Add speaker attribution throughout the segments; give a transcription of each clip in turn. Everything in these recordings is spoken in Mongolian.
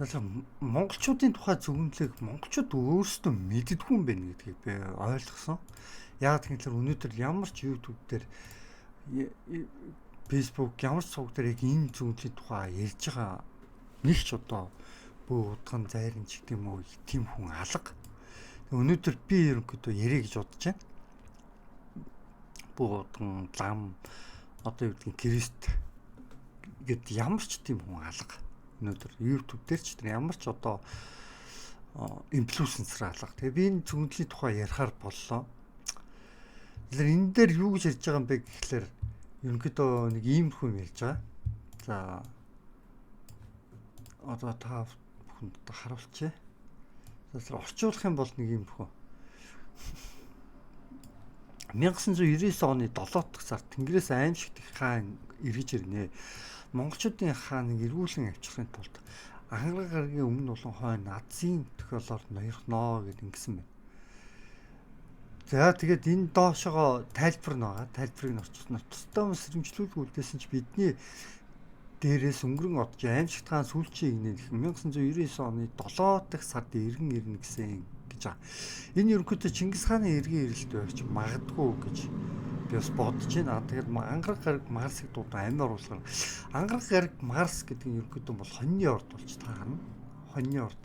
Speaker 1: Монголчуудын тухай зөвлөлийг монголчууд өөрсдөө мэддэггүй юм байна гэдгийг би ойлгосон. Яг тэгэхээр өнөөдөр ямар ч YouTube дээр Facebook ямар ч сувг дээр яг энэ зөвлөлийн тухай ярьж байгаа нэг ч одоо бөө удган зайрын ч гэдэг юм уу тийм хүн алга. Өнөөдөр би ерөнхийдөө ярэ гэж бодож байна. Бөө удган лам одоо юу гэдгийг Крист гэд ямар ч тийм хүн алга. Өнөөдөр YouTube дээр ч ямар ч одоо инфлюенсер алга. Тэгээ би энэ зөвлөлийн тухай ярихаар боллоо. Тэгэхээр энэ дээр юу гэж ярьж байгаа юм бэ гэхлээр ерөнхийдөө нэг иймэрхүү юм ярьж байгаа. За одоо та бүхэнд харуулчихъя. За орчуулах юм бол нэг иймэрхүү. 1999 оны 7 дахь сард Тэнгэрээс аимшигт их хаан эргэж ирнэ. Монголчуудын хааныг эргүүлэн авчрахын тулд анхны гарагийн өмнө болон хойно Азийн тохиолоор ноёрхноо гэд ингэсэн байна. За тэгээд энэ доошогоо тайлбар байгаа. Тайлбарыг нь орчуулсан. Тусдаа сэрэмжлүүлэг үлдээсэн ч бидний дээрээс өнгөрөн одж аимшигт хаан сүүлчийн игнэ 1999 оны 7 дахь сард иргэн ирнэ гэсэн гэж байгаа. Энэ ерөнхийдөө Чингис хааны иргэн ирэлт байж магадгүй гэж би бас бодож байна. Тэгээд ангараг гараг Марсыг дуудан амиар уулгаар. Ангараг гараг Марс гэдэг нь ерөнхийдөө бол хоньны орд болж таарна. Хоньны орд.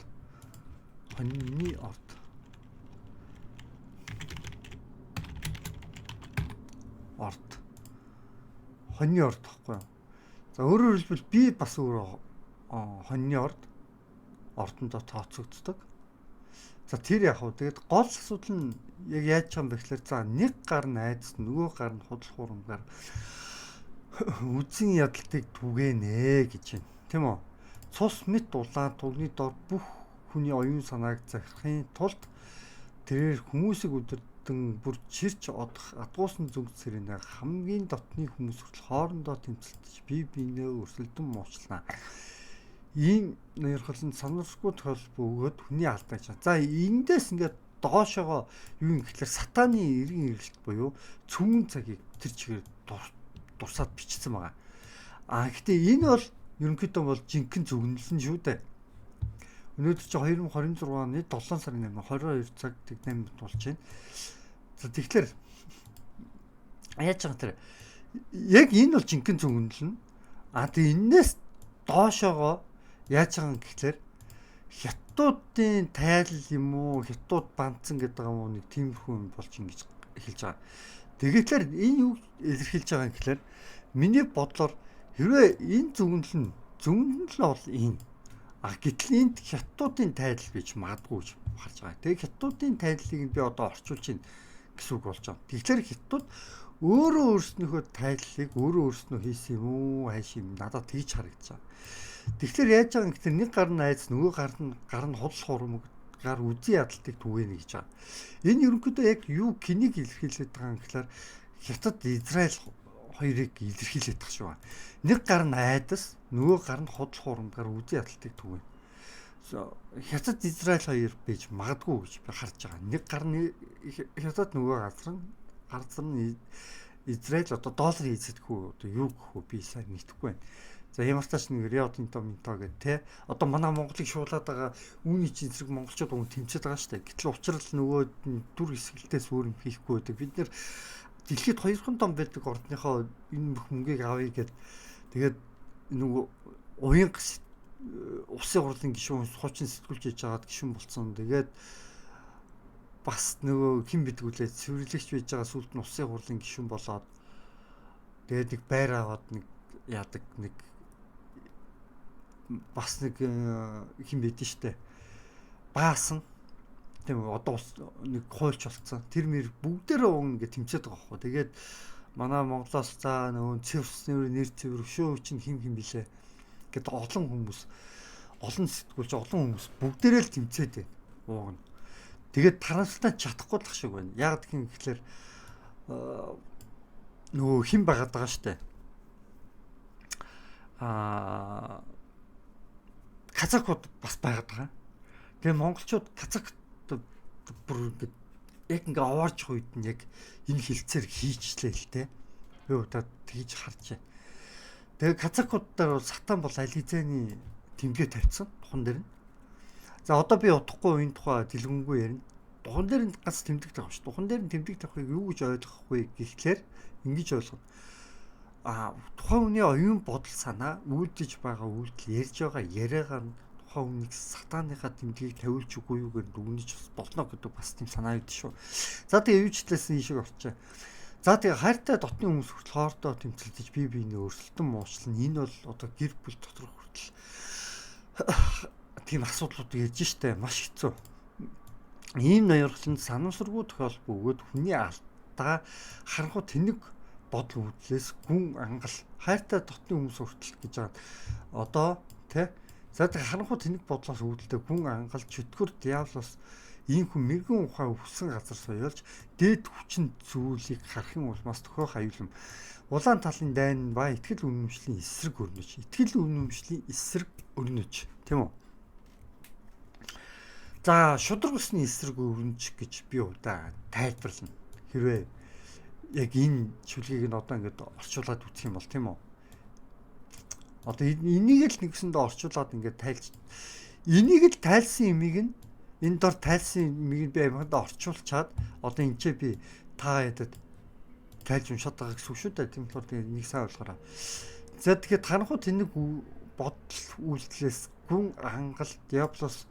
Speaker 1: Хоньны орд. Орд. Хоньны орд гэхгүй юу? За өөрөөр хэлбэл би бас өөрөө хоньны ордондоо тооцогддог. За тэр яг хөө тэгээд гол асуудал нь яг яаж байгаа юм бэ гэхээр за нэг гар нь айдас нөгөө гар нь худал хуурмгаар үзэн ядалтыг түгэнэ гэж байна. Тийм үү? Цус мэт улаан тугны дор бүх хүний оюун санааг захирахын тулд тэрээр хүмүүсийг өдөрдөн бүр чирч одох адгуусан зүг цэрэнэ хамгийн дотны хүмүүс хүртэл хоорондоо тэмцэлтэж бие биенээ өрсөлдөн муучлаа. Ийм нэрхэлэн санамсаргүй тохиолдол бөгөөд хүний алдаж. За эндээс ингээд доошоогоо юу юм гэхэлэр сатааны эргэн ирэлт буюу цөмөн цагийг тэр чигээр дурсаад бичсэн байгаа. Гэхдээ энэ бол ерөнхийдөө бол жинхэнэ зөвнөлсөн шүү дээ. Өнөөдөр чи 2026 оны 7 сарын 8 22 цаг 8 минут болж байна. За тэгэхээр яаж байгаа тэр яг энэ бол жинхэнэ зөвнөлнө. Тэгээ энэс доошоогоо яаж байгаа юм гэхэлэр хятадуудын тайлал юм уу хятад бандсан гэдэг юм уу нэг тиймэрхүү юм болж ингэж эхэлж байгаа. Тэгэхээр энэ юу илэрхийлж байгаа юм гэхэлэр миний бодлоор хэрвээ энэ зөвнөл бол энэ гэтэл энд хятадуудын тайлал бийж магадгүй гэж харж байгаа. Тэгээ хятадуудын тайллыг би одоо орчуулж байна гэсэн үг болж байгаа. Тэгэхээр хятад өөрөө өөрснөөхөө тайллыг өөрөө өөрснөө хийсэн юм уу хайш юм надад тэгж харагдаж байгаа. Тэгэхээр яаж байгаа юм гэхээр нэг гар нь айц нөгөө гар нь худал хуурмгаар үзий ядалтыг түгэнэ гэж байгаа. Энэ ерөнхийдөө яг юу кинийг илэрхийлээд байгаа юм гэхээр хятад Израиль хоёрыг илэрхийлээд байгаа шүү. Нэг гар нь айдас нөгөө гар нь худал хуурмгаар үзий ядалтыг түгэнэ. Хятад Израиль хоёр бийж магадгүй гэж би харж байгаа. Нэг гар нь хятад нөгөө газар нь Израиль одоо доллар эзэдэггүй одоо юу гэхүү би сайн мэдэхгүй байна. За ямар ч тач нэг Рио Тинто гэдэг те одоо манай Монголыг шуулаад байгаа үүний чинь зэрэг монголчууд уг тэмцээд байгаа шүү дээ. Гэтэл учрал нөгөө дүр хэсгэлтээс өөр юм хийхгүй байдаг. Бид нэр дэлхийд 2хан том байдаг ордныхоо энэ мөнгөийг авъя гэд тэгээд нөгөө уян усын хурлын гишүүн хуучин сэтгүүлж яагаад гишүүн болцсон. Тэгээд бас нөгөө хэн битгүүлээ цэвэрлэгч байж байгаа сүлд нь усын хурлын гишүүн болоод тэгээд нэг байр аваад нэг яадаг нэг бас нэг хэн байдэн штэ баасан тийм одоо нэг хуульч болцсон тэр мэр бүгдээрээ уг ингэ тэмцээд байгаа хөө. Тэгээд манай Монголоос за нөгөө цэвэрснээр нэр цэвэр өшөө чинь хэн билээ гэдэг олон хүмүүс олон сэтгүүлч олон хүмүүс бүгдээрээ л тэмцээд байна ууг нь. Тэгээд тарамсалтай чадахгүй л шиг байна. Яг гэх юм гэхэлэр нөгөө хэн байгаад байгаа штэ. Казакууд бас байгаад байгаа. Тэгээ монголчууд казак бүр ингэ яг ингээ овоорч үед нь яг энэ хилцээр хийчлээ л те. Би удаа тэгж харж байна. Тэгээ казакуудаар бол сатан бол ализаны тэмдэглээ тавьсан тухан дээр нь. За одоо би удахгүй энэ тухай дэлгэнгүй ярина. Тухан дээр нь ганц тэмдэг тавих ш. Тухан дээр нь тэмдэг тавихыг юу гэж ойлгох вэ гэхлээр ингэж ойлгоно. Тухайн хүний оюун бодол санаа үйлдэж байгаа үйлдэл ярьж байгаа яриагаар нь тухайн хүнийг сатаныхаа тэмдгийг тавиулж үгүй юу гэж дүгнэж болно гэдэг бас тийм санаа үүд шүү. За тэгээ юучлээс ийшээ орчоо. За тэгээ хайртай дотны хүмүүс хүртэл хоордоо тэмцэлдэж бие биенээ өрсөлдөн муучлан энэ бол одоо гэр бүл дотор хүртэл тийм асуудлууд ярьж штэ маш хэцүү. Ийм ноёрхлонд санамсаргүй тохиолдол бөгөөд хүний алдаа харанхуй тэнэг бодол үүдлээс гүн ангал хайртай дотны хүмүүс хүртэл гэж байгаа. Одоо тий за тэг харанхуй тэнэг бодлоос үүдэлтэй гүн ангал чөтгөр диаволоос ийм хүн мэрэгэн ухаан өвсөн газар соёолж дээд хүчин зүйлийг харахын улмаас төхөөх аюулм улаан талын дайн ба итгэл үнэмшлийн эсрэг өрнөж тийм үү. За шудраг усны эсрэг өрнөж гэж би удаа тайлбарлана. Хэрвээ яг энэ чүлгийг нь одоо ингээд орчуулад үзэх юм бол тийм үү. Одоо энийг л нэгсэндээ орчуулад ингээд тайлж энийг л тайлсан имийг нь энэ дор тайлсан имийг би амьд орчуулчаад одоо энэ ч би та ядад тайлж уншаад байгаа гэсэн үг шүү дээ. Тийм болохоор нэг сайн ойлгоорой. За тэгэхээр харанхуй тэнэг бодол үйлдэлээс гүн хангал диаблос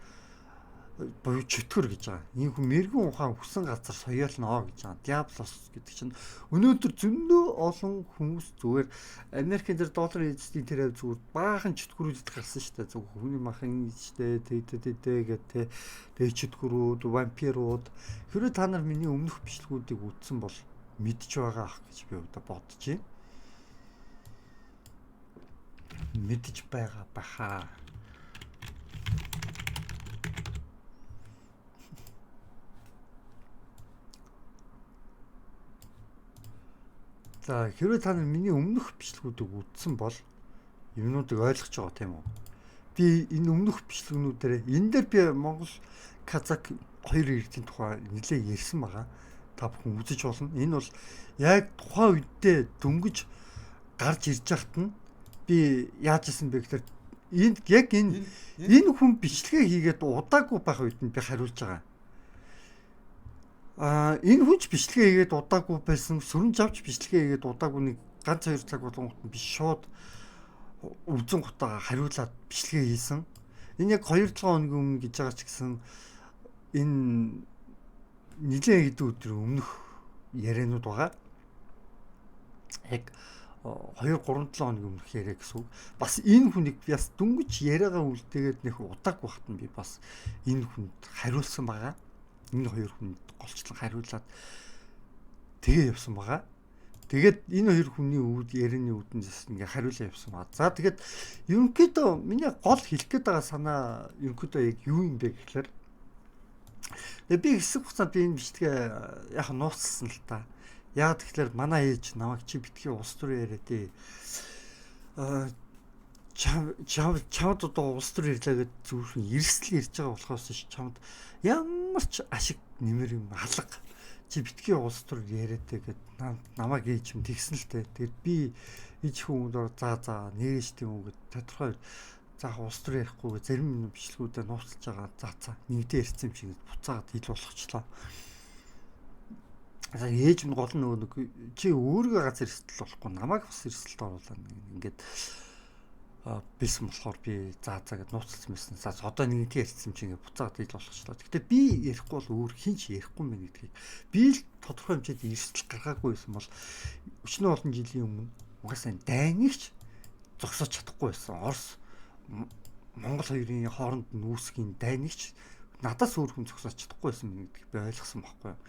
Speaker 1: буюу чөтгөр гэж байгаа. Энэ хүн мэрэгэн ухаан өсөн газар соёолно гэж байгаа. Диаблос гэдэг чинь өнөөдөр зөндөө олон хүмүүс зүгээр Америкийн дээр долларын эзэсний тэр зүгээр баахан чөтгөрүүдэд гарсан шүү дээ. Зөв хүний махан штэ гэдэг тэ чөтгөрүүд, вампирууд. Хэрвээ та нар миний өмнөх бичлэгүүдийг үзсэн бол мэдж байгаа ах гэж би одоо бодож байна. Мэдж байгаа баха. За хэрвээ та нар миний өмнөх бичлэгүүдийг үзсэн бол юмнуудыг ойлгож байгаа тийм үү? Би энэ өмнөх бичлэгнүүдээр энэ дээр би Монгол Казак хоёр иргэдийн тухай нэлээд ярьсан байгаа. Та бүхэн үзэж болно. Энэ бол яг тухайн үедээ дөнгөж гарч ирж байхад нь би яаж исэн бэ гэхээр энэ хүн бичлэгээ хийгээд удаагүй байх үед нь би хариулж байгаа. Энэ хүнч бичлэгээ хийгээд удаагүй байсан, сүрэн жавч бичлэгээ хийгээд удаагүй нэг ганц 2 цаг болгонгот би шууд өвзөн гутаа хариулаад бичлэгээ хийсэн. Энэ яг 2-7 хоногийн өмнө гэж байгаа ч гэсэн энэ нэлээд хэдэн өдрийн өмнөх яриануд байгаа. Яг 2-3-7 хоногийн өмнөх яриа гэсэн үг. Бас энэ хүнийг бас дөнгөж яриагаа үлдээгээд нэх удаагүй бахт нь би бас энэ хүнд хариулсан байгаа. Энэ хоёр хүнд голчлон хариулаад тэгээ явсан байгаа. Тэгээд энэ хоёр хүний ярианы үүднээс ингээ хариулаа явсан байгаа. За тэгээд ерөнхийдөө миний гол хэлэх гээд байгаа санаа ерөнхийдөө яг юу юм бэ гэхээр би хэсэг хугацаанд би энэ бичлэгээ яг нууцлсан л та. Яг тэгэхээр манай ээж намайг чи битгий улс төр яриад чамд одоо улс төр ярьлаа гэж зүрхэн эрсдэл ярьж байгаа болохоос ш чамд ямар ч ашиг нэмэр юм алга чи битгий улс төр яриад гэд намайг ээж юм тэгсэн л те. Тэгээд би ээж хүмүүдээр за нэрэж тийм үг гэд тодорхой заах улс төр ярихгүй зарим бичлэгүүдэд нууцлж байгаа за нэгдээ ярьсан юм шиг буцаагаад хэл болгочлоо. За ээж нь гол нь чи өөрийгөө газар эрсдэл болохгүй намайг бас эрсдэлд оруулаа ингээд бэлсэн болохоор би за гэд нууцлсан байсан. За одоо нэгдээ ярьсан юм чи ингээд буцаагаад хэл болгочлоо. Гэтэ би ярихгүй бол өөр хинч ярихгүй мэн гэдгийг би л тодорхой хэмжээнд эрсдэл гаргаагүй байсан бол өчнөө олон жилийн өмнө угаасаа дайнигч зогсож чадахгүй байсан. Орос Монгол хоёрын хооронд нүүсгийн дайнигч надаас өөр хүн зогсож чадахгүй байсан гэдгийг би ойлгосон байхгүй юу.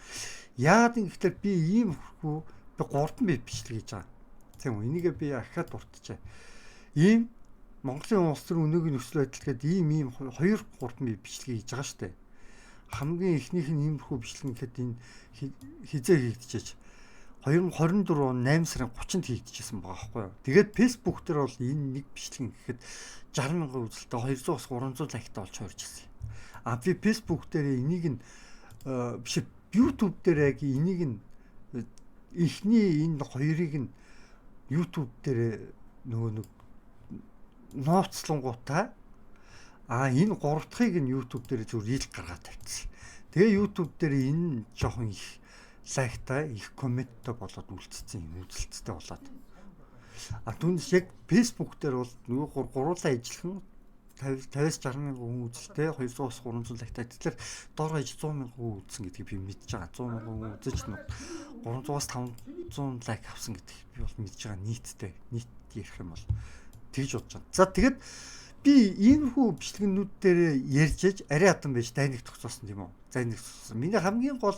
Speaker 1: Яагаад гэвэл би ийм хөрхөө би 3 бие бичлэг хийж байгаа. Тийм үү? Энийгээ би ахаад дуртажээ. Ийм Монголын улс төр өнөөгийн нөхцөл байдал гээд ийм 2-3 бие бичлэг хийж байгаа штэ. Хамгийн эхнийх нь иймэрхүү бичлэг гэхэд энэ хизээ хийгдчихэж 2024 он 8 сарын 30-нд хийгдчихсэн байгаа байхгүй юу. Тэгээд Facebook дээр бол энэ нэг бичлэг гэхэд 60,000 үзэлтэй 200-аас 300 лайктай болж хорж ирсэн. Би Facebook дээр энийг нь биш YouTube дээр яг энийг нь эхний энэ хоёрыг нь YouTube дээр нөгөө нэг нууцлангуудаа Энэ гурав дахьыг нь YouTube дээр зөв рил гаргаад тавьчихсан. Тэгээ YouTube дээр энэ жоохон их лайктай, их комменттэй болоод үлдсэн юм, үзэлттэй болоод. Түүнээс яг Facebook дээр бол нөгөө гуруулаа ижилхэн 50-60 мянган хүн үзэлтэй 200-аас 300 лайктай. Тэгэхээр доор хаяж 100 мянган хүн үзсэн гэдгийг би мэдж байгаа. 100 мянган хүн үзэж 300-аас 500 лайк авсан гэдгийг би бол мэдж байгаа нийтдээ. Нийт ярих юм бол тэгж бодож байна. За тэгээд би иймэрхүү бичлэгнүүд дээр ярьж арай хатан байж дайныг тогтоосон тийм үү? Дайныг тогтоосон. Миний хамгийн гол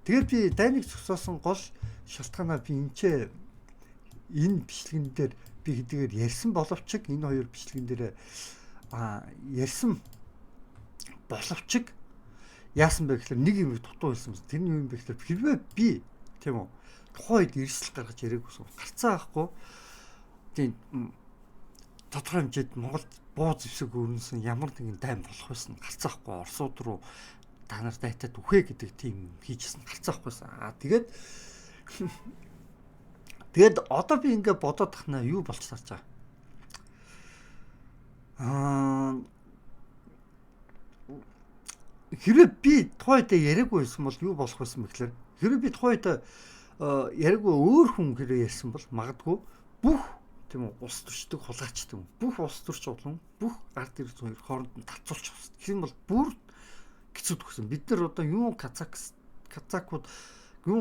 Speaker 1: тэгээд би дайныг тогтоосон гол шалтгаанаа би энэ бичлэгэн дээр би хэдийгээр ярьсан боловч энэ хоёр бичлэгэн дээр ярьсан боловч яасан бэ гэхээр нэг юм дутуу байсан. Тэр нь юу юм бэ гэхээр хэрвээ би тийм үү тухайн үед эрсдэл гаргаж яриаг ус гарцаа авахгүй тийм тодорхой хэмжээд Монголд буу зэвсэг өрнөсөн ямар нэгэн дайм болох байсан гарцаахгүй Оросууд руу та нар дайтад үхэ гэдэг тийм хийжсэн гарцаахгүйсэн. Тэгээд одоо би ингээ бодоод тахнаа юу болж тарж байгаа. Хэрвээ би тухайд яриаггүй байсан бол юу болох байсан бэ гэхээр хэрвээ би тухайд яриаггүй өөр хүн хэрэг ярьсан бол магадгүй бүх тийм үү ус төрчдөг хулгайч тийм бүх ус төрч болон бүх ард ирэх хоёр хооронд нь тацуулчих байсан. Гэх юм бол бүр хэцүү төгсөн. Бид нар одоо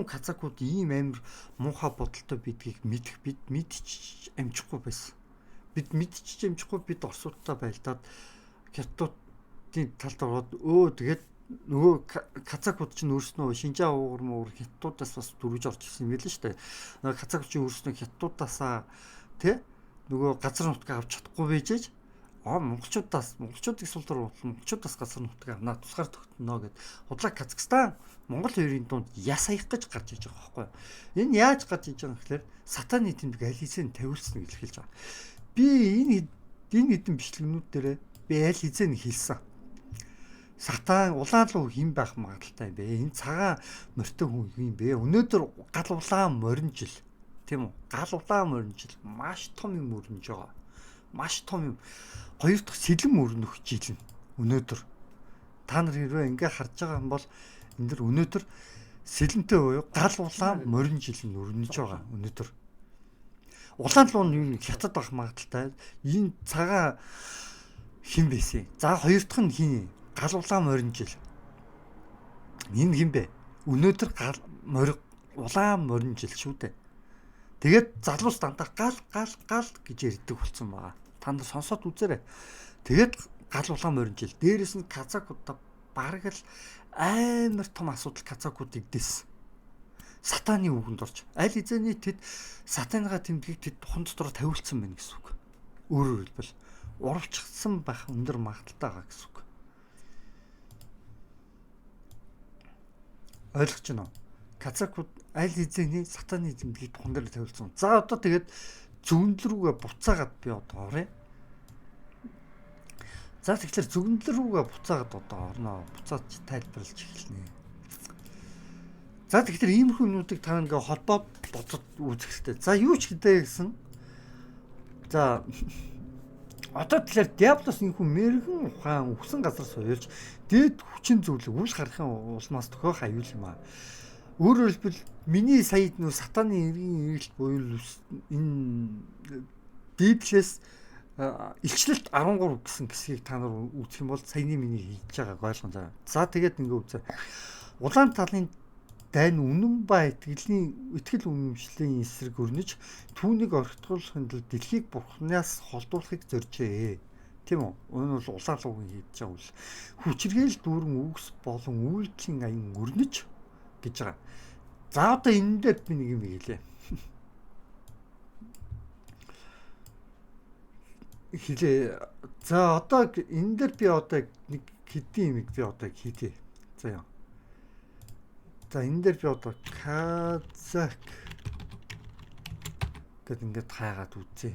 Speaker 1: казакууд ийм амар муухай бодолтой бидгийг бид мэдчих амжихгүй байсан. Бид мэдчих амжихгүй бид орсуудтай байлдаад хятадуудын талд ороод тэгээд нөгөө казакууд чинь өөрснөө Шинжаа уугар хятадуудаас бас дөрвж орж ирсэн юм байл л шүү дээ. Нөгөө казакууд чинь өөрснөө хятадуудаасаа нөгөө газар нутгаа авч чадахгүй байжээж монголчуудыг сулдар монголчуудаас газар нутгаа авнаа тусгаар тогтно гэд худлаа Казахстан Монгол хоёрын дунд яс аях гэж гарч иж байгаа байхгүй. Энэ яаж гарч иж байгаа гэхээр сатаны тэмдэг аль хэзээ тавиулсныг илэрхийлж байгаа. Би энэ хэдэн бичлэгнүүд дээр би аль хэзээ хэлсэн. Сатан улаан луу хэм байх магадaltaй юм бэ. Энэ цагаан морьтой хүн юм бэ. Өнөөдөр гал улаан морин жил тийм үү? Гал улаан морин жил маш том юм өрнөж байгаа. Маш том юм. Хоёр дахь сэлэм өрнөх жил нь өнөөдөр. Та нар хэрвээ ингээ харж байгаа юм бол энэ дэр өнөөдөр сэлэнтэй буюу гал улаан морин жил нь өрнөж байгаа өнөөдөр. Улаан луу нь хятад байх магадaltaй. Энэ цагаан хин байсан. За хоёр дахь нь хин гал улаан морин жил. Энэ хин бэ? Өнөөдөр улаан морин жил шүү дээ. Тэгээд залуус дандаа гал гэж ярьдаг болсон байгаа. Та нар сонсоод үзээрэй. Тэгээд гал улаан морин жил. Дээрээс нь казакуудаа бараг л амар том асуудал казакуудыг дэс. Сатаны үгэнд орж аль хэзээний тэд сатаныга тэмдгийг тэд тухан дотор тавиулсан байна гэсэн үг. Өөрөөр хэлбэл урвчсан байх өндөр магадaltaй байгаа гэсэн үг. Ойлгож байна уу? Казакууд аль хэзээний сатаны тэмдгийг тухан дээр тавиулсан. За одоо тэгээд зүгнэл рүүгээ буцаагаад би одоо оръё. За тэгэхээр зүгнэл рүүгээ буцаагаад одоо орноо. Буцаад тайлбарлаж эхэлнэ. За тэгэхээр иймэрхүү юмнуудыг та ингээ холбоод бодод үзэх хэрэгтэй. За юу ч гэдэг гэсэн. За одоо тэгэхээр Диаблос энэхүү мэрэгэн ухаан өгсөн газар суурьж дээд хүчин зүйлэг үл харахын улмаас төхөөх аюул юм аа. Өөрөөр хэлбэл миний саяд нөө сатаны эргийн эргэлт буюу энэ Библиэс илчлэлт 13 гэсэн хэсгийг та нар үзэх юм бол саяны миний хийж байгааг ойлгоно. За тэгээд ингээ үзээ. Улаан талын дайн үнэн ба итгэл үнэмшлийн эсрэг өрнөж түүнийг орхитуулахын тулд дэлхийг бурхнаас холдуулахыг зоржээ. Тийм үү? Энэ бол улаан луугийн хийж байгаа үл. Хүчрхийл дүүрэн үгс болон үйлдэлийн аян өрнөж гэж байгаа. За одоо энэ дээр би нэг юм хэлээ. За одоо энэ дээр би одоо нэг хэдийн юм би одоо хийдэй. За яа. За энэ дээр би одоо казак гэдэг ингээд хайгаад үзье.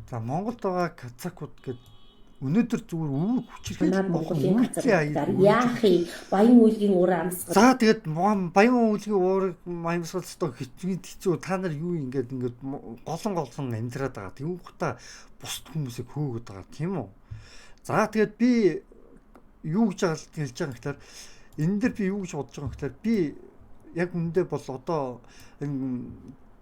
Speaker 1: За Монголд байгаа казакууд гэд Өнөөдөр зүгээр өвөг хүчирхийлэх
Speaker 2: Монголын газар яахыг баян үйлгийн уур амьсгал.
Speaker 1: За тэгээд баян үйлгийн уурыг амьсгал хэцүү та нар юу ингээд голон амьдраад байгаа. Тэнгуүтаа бусд хүмүүсийг хөөгд байгаа тийм үү? За тэгээд би юу гэж хэлж байгаа гэхээр энэ дээр би юу гэж бодож байгаа гэхээр би яг үндэ бол одоо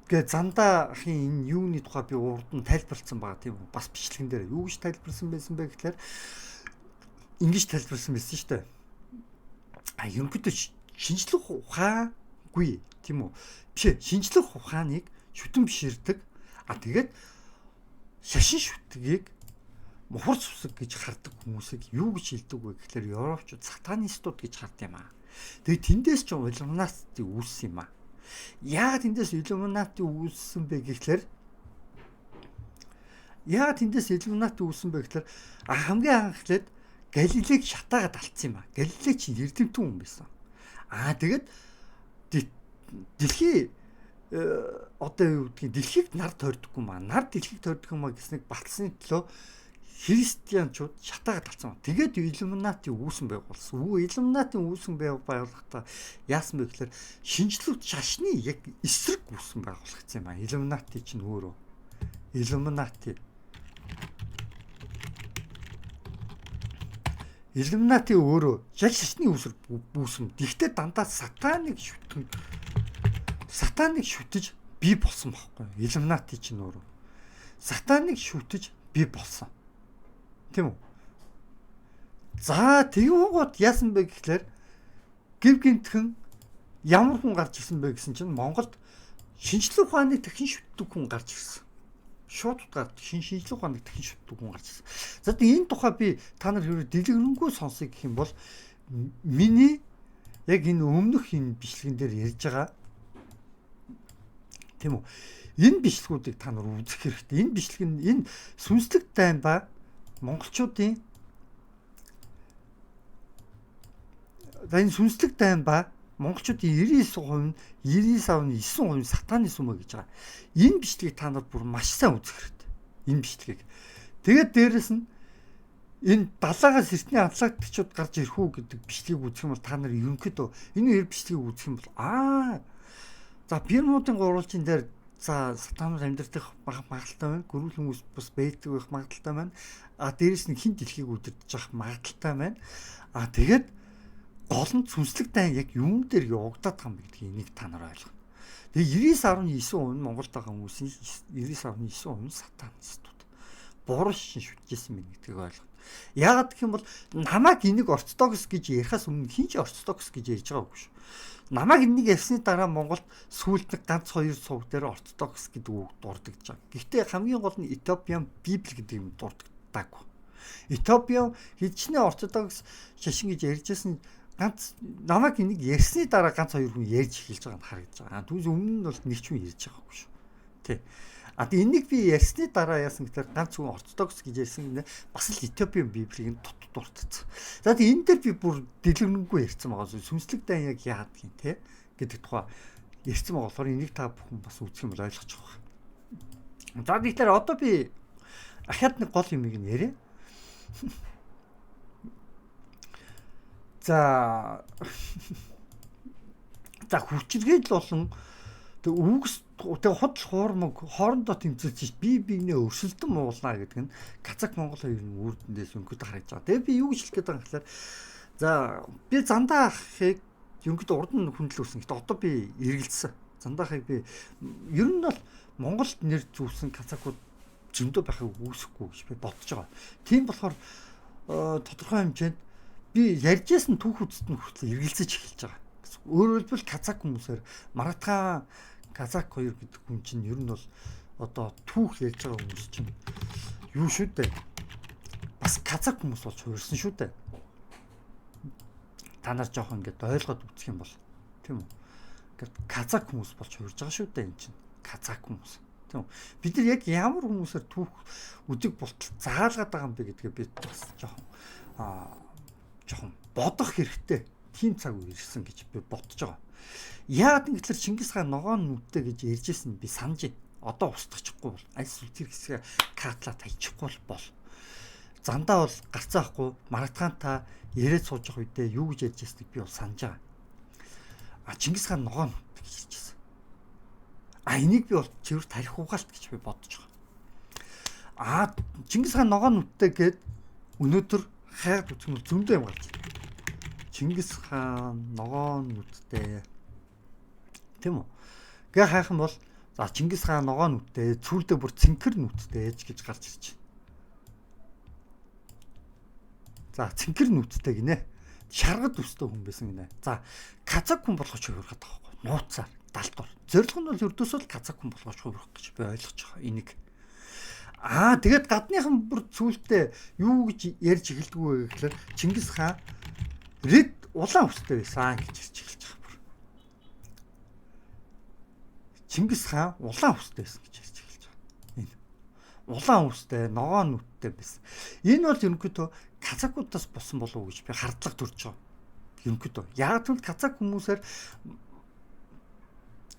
Speaker 1: гэ зандаахын энэ юуны тухай би урд нь тайлбарлсан байгаа тийм үү? Бас бичлэгэн дээр юу гэж тайлбарлсан байсан бэ гэхээр ингэж тайлбарлсан байсан шүү дээ. Ерөнхийдөө шинжлэх ухаангүй тийм үү? Биш шинжлэх ухааныг шүтэн биширдэг. Тэгээд шашин шүтгийг мухар цусаг гэж хардаг хүмүүсийг юу гэж хэлдэг вэ гэхээр европчууд сатанистууд гэж хард юм аа. Тэгээд тэндээс ч иллюминати үүссэн юм аа. Яагаад тэндээс иллюминати үүссэн бэ гэхээр хамгийн анх эхлээд Галилег шатаагаад алдсан юм аа. Галилей чинь эрдэмтэн хүн байсан. Тэгээд дэлхий одоо юу гэдгийг дэлхийг нар тойрдоггүй маа. Нар дэлхийг тойрдог юм а гэснэг батлсны төлөө христианчууд шатаагаад алдсан. Тэгээд иллюминати үүсэн байг болсон. Иллюминатын үүсэн байгууллагата яасан бэ гэхээр шинжлэх шашны яг эсрэг үүсэн байгуулагдсан юм а. Иллюминати чинь өөрөө Иллюминати өөрөө яг шашны үүсэр үүсэн. Гэхдээ дандаа сатаныг шүтэж бий болсон байхгүй. Иллюминати чинь өөрөө сатаныг шүтэж бий болсон. Тийм үү? За тэгвэл яасан бэ гэхээр гив гинтхэн ямар хүн гарч ирсэн бэ гэсэн чинь Монголд шинжлэх ухааны техник шүтдэг хүн гарч ирсэн. Шууд шинжлэх ухааны техник шүтдэг хүн гарч ирсэн. За энэ тухай би та нар хэрэг дэлгэрэнгүй сонсъё гэх юм бол миний яг энэ өмнөх энэ бичлэгэн дээр ярьж байгаа тийм үү? Энэ бичлэгүүдийг та нар үзэх хэрэгтэй. Энэ бичлэг нь энэ сүнслэг дайн ба монголчуудын сүнслэг дайн ба монголчуудын 99.9% сатаны сүмэ гэж байгаа. Энэ бичлэгийг та нар бүр маш сайн үзэх хэрэгтэй. Энэ бичлэгийг. Тэгээд дээрэс нь энэ далаагаас эртний анхлагчдад гарч ирэх үү гэдэг бичлэгийг үзэх юм бол та нар ерөнхийдөө энэ бичлэгийг үзэх юм бол за Бирмуудын гурвалжин дээр за сатанууд амьдрэх магадaltaй байна. Гөрүүл хүмүүс бас байдаг байх магадaltaй байна. Дээрэс нь хин дэлхийг үдирдэж авах магадaltaй байна. Тэгээд гол нь сүнслэг дайн яг юун дээр явагдаад байгаа юм бэ гэдгийг энийг та нар ойлгоно. Тэгээ 99.9% нь Монголд байгаа хүмүүсийн 99.9% сатанистууд. Буруу шин шүтжсэн мэн гэдгийг ойлгоно. Яагаад гэх юм бол намайг энийг ортодокс гэж ярихаас өмнө хин ч ортодокс гэж ярьж байгаагүй шүү. Намайг энийг ярьсны дараа Монголд сүүлд нэг ганц хоёр сувг дээр ортодокс гэдэг үг дурддагж байгаа. Гэхдээ хамгийн гол нь Ethiopian Bible гэдэг юм дурддаггүй. Ethiopian хичнээн ортодокс шашин гэж ярьжсэн ганц намайг энийг ярьсны дараа ганц хоёр хүн ярьж эхэлж байгааг харагдаж байгаа. Түүнээс өмнө нь бол нэг ч хүн ярьж байгаагүй шүү. Тэ. Энийг би ярьсны дараа яасан гэхээр ганц хүн ортодокс гэж ярьсан бас л Ethiopian Bible-ийг дуртацсан. За энэ дээр би бүр дэлгэрэнгүй ярьсан байгаа. Сүнслэг дайн яг яадаг юм те гэдэг тухай ярьсан байгаа болохоор энийг та бүхэн бас үзэх юм бол ойлгож байгаа. За тэгэхээр одоо би ахаад нэг гол юмыг нь яриа. За хүчирхийлэл болон үгс худал хуурмаг хоорондоо тэмцэлж биенээ өрсөлдөн муулна гэдэг нь Казак Монгол хоёрын үрдэндээс өнгөд харагдж байгаа. Тэгээ би юу гэж хэлэх гээд байгаа гэхээр за би зандаа ахыг өнгөд урд нь хүндлүүлсэн. Гэтэ одоо би эргэлзсэн. Зандаа ахыг би ер нь бол Монголд нэр зүүсэн Казакууд зөндөө байхыг үүсэхгүй гэж би бодож байгаа. Тийм болохоор тодорхой хэмжээнд би ярьжсэн түүх үзэд нь хүртэл эргэлзэж эхэлж байгаа. Өөрөөр хэлбэл Казак хүмүүсээр Маратхан Казак хоёр гэдэг хүн чинь ер нь бол одоо түүх ярьж байгаа хүмүүс чинь юу шүү дээ. Бас Казак хүмүүс болж хуурсан шүү дээ. Та нар жоох ингээд ойлгоод үзэх юм бол тийм үү. Ингээд Казак хүмүүс болж хуурж байгаа шүү дээ энэ чинь. Казак хүмүүс. Тийм үү. Бид нар яг ямар хүмүүсээр түүх үдэг болтол заалгаад байгаа юм бэ гэдгээ би бас жоохон бодох хэрэгтэй. Тийм цаг үе ирсэн гэж би бодож байгаа. Яагаад гэвэл Чингис хаан ногоон нүдтэй гэж ярьжсэн би санаж байна. Одоо устгачихгүй бол аль эсвэл тэр хэсгээ катлаа тайчихгүй бол. зандаа бол гарцаахгүй Маргатаантаа ирээд сууж байгаа үедээ юу гэж ярьж байсныг би бол санаж байгаа. Чингис хаан ногоон гэж ярьж байсан. Энийг би бол цэвэр тарих угаалт гэж би бодож байгаа. Чингис хаан ногоон нүдтэй гээд өнөөдөр хайгаад үзэх нь зөндөө юм гарч байна. Чингис хаан ногоон нүдтэй. Тийм үү? Гэ хайх юм бол Чингис хаан ногоон нүдтэй, цүлдээ бүр цэнхэр нүдтэй гэж гарч ирж байна. Цэнхэр нүдтэй гинэ. Шаргад өстэй хүн байсан гинэ. Казак хүн болгож хувирах гэдэг байхгүй. Нууцаар, далдуур. Зорилго нь бол ердөөсөө казак хүн болгож хувирах гэж би ойлгож байгаа. Энийг. Тэгээд гадныхан бүр цүлдээ юу гэж ярьж эхэлдэг вэ гэхээр Чингис хаан рэд улаан өстэй байсан гэж ярьж эхэлж байгаа бүр. Чингис хаан улаан өстэй байсан гэж ярьж эхэлж байгаа. Энэ улаан өстэй, ногоон нүдтэй байсан. Энэ бол ерөнхийдөө казакуудаас болсон болов уу гэж би хардлага төрж байгаа. Ерөнхийдөө. Яг тэгвэл казак хүмүүсээр